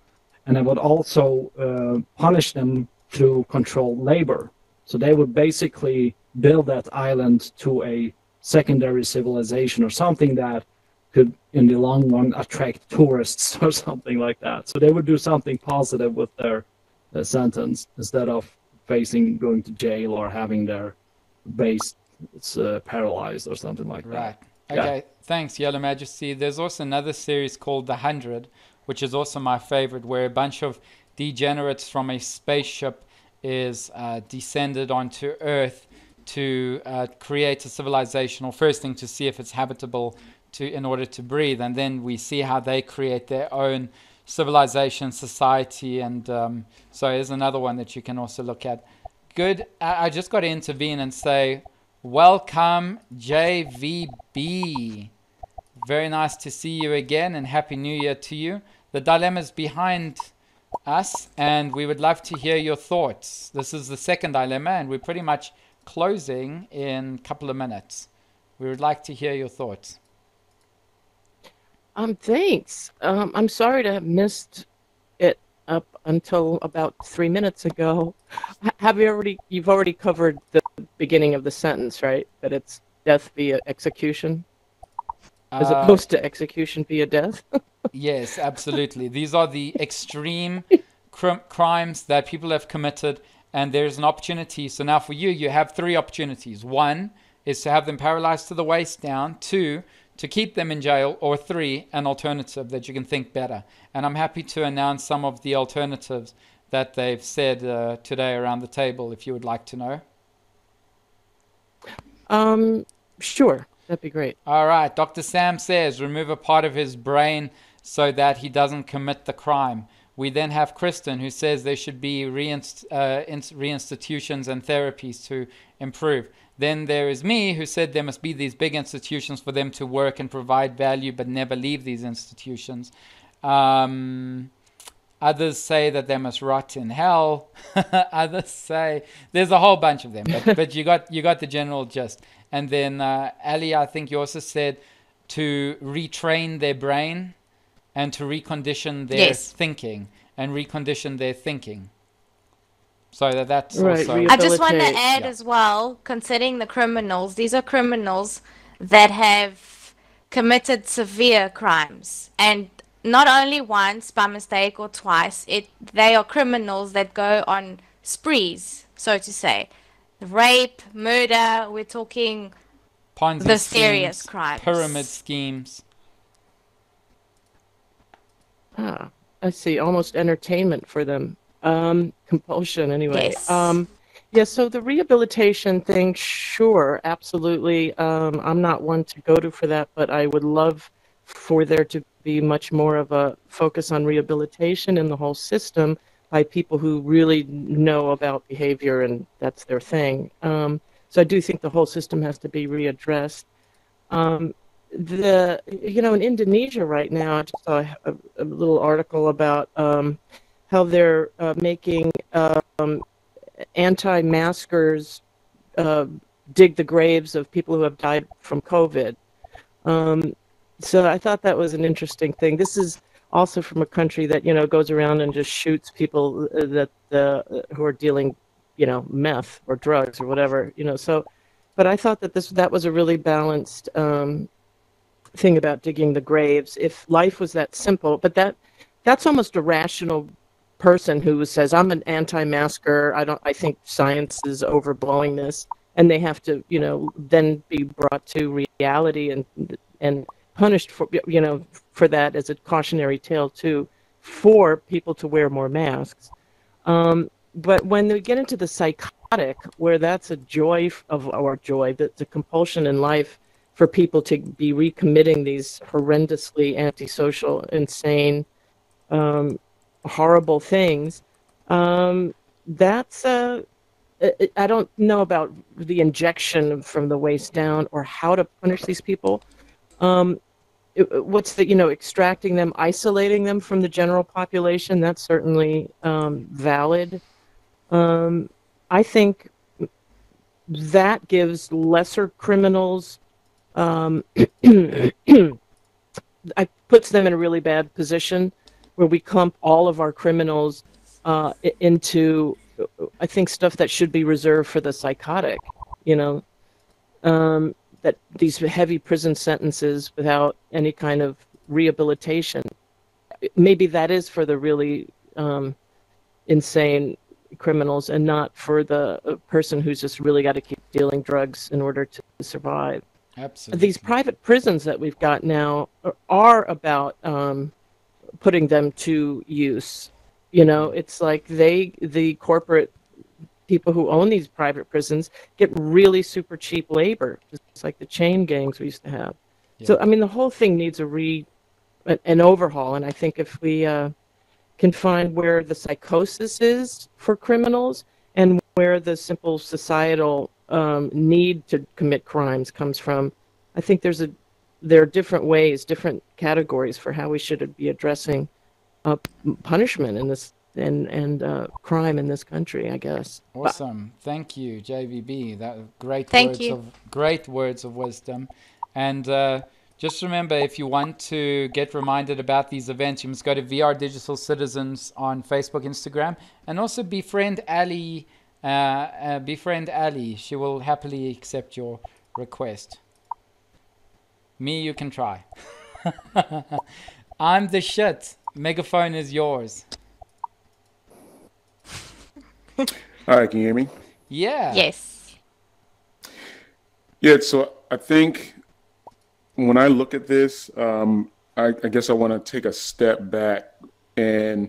And I would also punish them through controlled labor. So they would basically build that island to a secondary civilization or something that could, in the long run, attract tourists or something like that. So they would do something positive with their sentence instead of facing going to jail or having their base paralyzed or something like that. Right. Okay. Thanks, Yellow Majesty. There's also another series called The 100, which is also my favorite, where a bunch of degenerates from a spaceship is descended onto Earth to create a civilization, or first thing to see if it's habitable in order to breathe, and then we see how they create their own civilization, society, and so here's another one that you can also look at. Good. I just got to intervene and say, welcome, JVB. Very nice to see you again, and Happy New Year to you. The dilemma's behind us, and we would love to hear your thoughts. This is the second dilemma, and we're pretty much closing in a couple of minutes. We would like to hear your thoughts. Thanks. I'm sorry to have missed it up until about 3 minutes ago. You've already covered the beginning of the sentence, right? That it's death via execution, as opposed to execution via death? Yes, absolutely. These are the extreme crimes that people have committed, and there's an opportunity. So now for you, you have three opportunities. One is to have them paralyzed to the waist down. Two, to keep them in jail. Or three, an alternative that you can think better. And I'm happy to announce some of the alternatives that they've said today around the table, if you would like to know. Sure. That'd be great. All right. Dr. Sam says remove a part of his brain so that he doesn't commit the crime. We then have Kristen, who says there should be reinstitutions and therapies to improve. Then there is me, who said there must be these big institutions for them to work and provide value, but never leave these institutions. Others say that they must rot in hell. Others say there's a whole bunch of them, but you got the general gist. And then Ali, I think you also said to retrain their brain and to recondition their thinking and recondition their thinking. So that's Right, also. I just want to rehabilitate. add as well, considering the criminals, these are criminals that have committed severe crimes, and not only once by mistake or twice. They are criminals that go on sprees, so to say, rape, murder. We're talking Ponzi the serious schemes, crimes. pyramid schemes. Ah, I see. Almost entertainment for them. Compulsion, anyway. Yes. Yeah, so the rehabilitation thing, sure, absolutely. I'm not one to go to for that, but I would love for there to be much more of a focus on rehabilitation in the whole system by people who really know about behavior and that's their thing. So I do think the whole system has to be readdressed. In Indonesia right now, I just saw a little article about how they're making anti-maskers dig the graves of people who have died from COVID. So I thought that was an interesting thing. This is also from a country that goes around and just shoots people that who are dealing, meth or drugs or whatever. So, but I thought that was a really balanced thing about digging the graves. If life was that simple, but that's almost a rational person who says, I'm an anti-masker. I think science is overblowing this, and they have to then be brought to reality and punished for that as a cautionary tale too, for people to wear more masks. But when we get into the psychotic, where that's a joy that's a compulsion in life for people to be recommitting these horrendously antisocial, insane, horrible things, that's I don't know about the injection from the waist down or how to punish these people. What's the extracting them, isolating them from the general population? That's certainly valid. I think that gives lesser criminals puts them in a really bad position where we clump all of our criminals into, I think, stuff that should be reserved for the psychotic, that these heavy prison sentences without any kind of rehabilitation. Maybe that is for the really insane criminals and not for the person who's just really got to keep dealing drugs in order to survive. Absolutely. These private prisons that we've got now are about putting them to use. It's like the corporate people who own these private prisons get really super cheap labor, just like the chain gangs we used to have. Yeah. So, I mean, the whole thing needs an overhaul. And I think if we can find where the psychosis is for criminals and where the simple societal need to commit crimes comes from, I think there are different ways, different categories for how we should be addressing punishment in this and crime in this country, I guess. Awesome. Thank you, JVB. That great words of wisdom. And just remember, if you want to get reminded about these events, you must go to VR Digital Citizens on Facebook, Instagram, and also befriend Ali. She will happily accept your request. Me, you can try. I'm the shit. Megaphone is yours. All right, can you hear me? Yeah. Yes. Yeah, so I think when I look at this, I guess I want to take a step back, and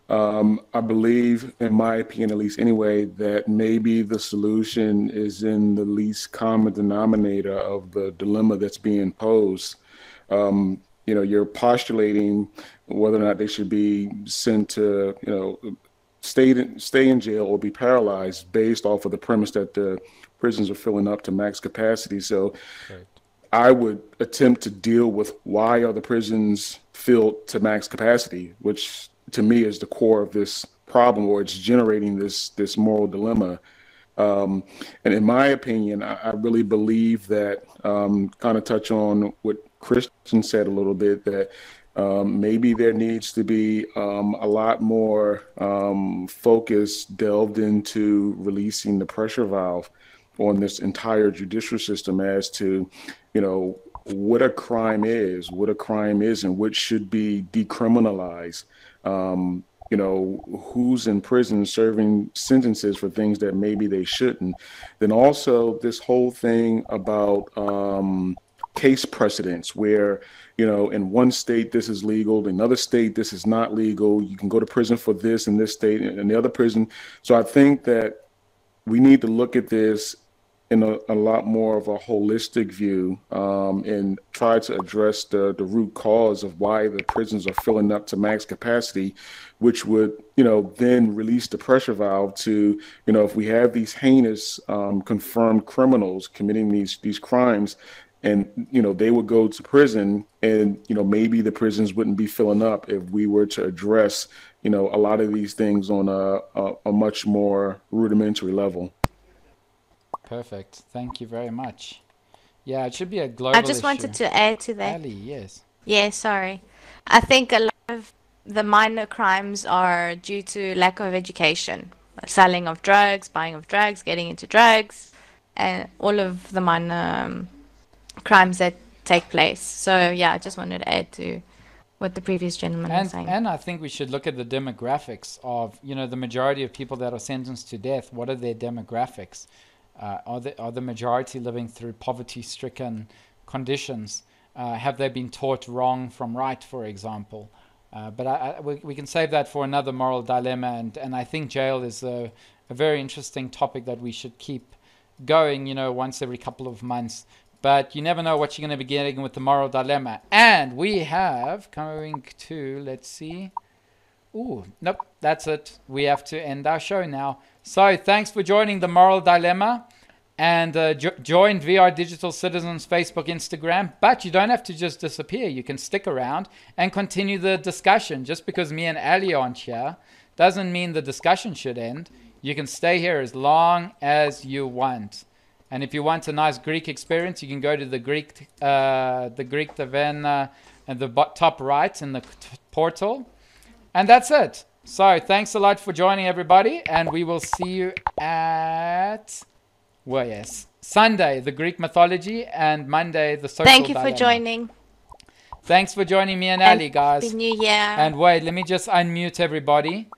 I believe, in my opinion at least anyway, that maybe the solution is in the least common denominator of the dilemma that's being posed. you're postulating whether or not they should be sent to, stay in jail or be paralyzed based off of the premise that the prisons are filling up to max capacity. So I would attempt to deal with why are the prisons filled to max capacity, which to me is the core of this problem, or it's generating this moral dilemma. And in my opinion, I really believe that, kind of touch on what Christian said a little bit, that maybe there needs to be a lot more focus delved into releasing the pressure valve on this entire judicial system as to, what a crime is, and what should be decriminalized. Who's in prison serving sentences for things that maybe they shouldn't. Then also this whole thing about case precedents where, in one state this is legal, in another state this is not legal. You can go to prison for this in this state and in the other prison. So I think that we need to look at this in a lot more of a holistic view, and try to address the root cause of why the prisons are filling up to max capacity, which would, then release the pressure valve to, if we have these heinous confirmed criminals committing these crimes, and, they would go to prison, and, maybe the prisons wouldn't be filling up if we were to address, a lot of these things on a much more rudimentary level. Perfect. Thank you very much. Yeah, it should be a global I just wanted issue. to add to that. Ali, yes. Yeah, sorry. I think a lot of the minor crimes are due to lack of education. Selling of drugs, buying of drugs, getting into drugs, and all of the minor crimes that take place. So, yeah, I just wanted to add to what the previous gentleman was saying. And I think we should look at the demographics of, the majority of people that are sentenced to death. What are their demographics? Are the majority living through poverty-stricken conditions? Have they been taught wrong from right, for example? But we can save that for another moral dilemma. And I think jail is a very interesting topic that we should keep going, once every couple of months. But you never know what you're going to be getting with the moral dilemma. And we have coming to, let's see. Ooh, nope, that's it. We have to end our show now. So thanks for joining the Moral Dilemma, and join VR Digital Citizens Facebook, Instagram. But you don't have to just disappear. You can stick around and continue the discussion. Just because me and Ali aren't here doesn't mean the discussion should end. You can stay here as long as you want. And if you want a nice Greek experience, you can go to the Greek Taverna at the top right in the portal. And that's it. So thanks a lot for joining, everybody, and we will see you at, Sunday, the Greek mythology, and Monday, the social Thank you dilemma. for joining. Thanks for joining me and Ali, guys. Happy New Year. And wait, let me just unmute everybody.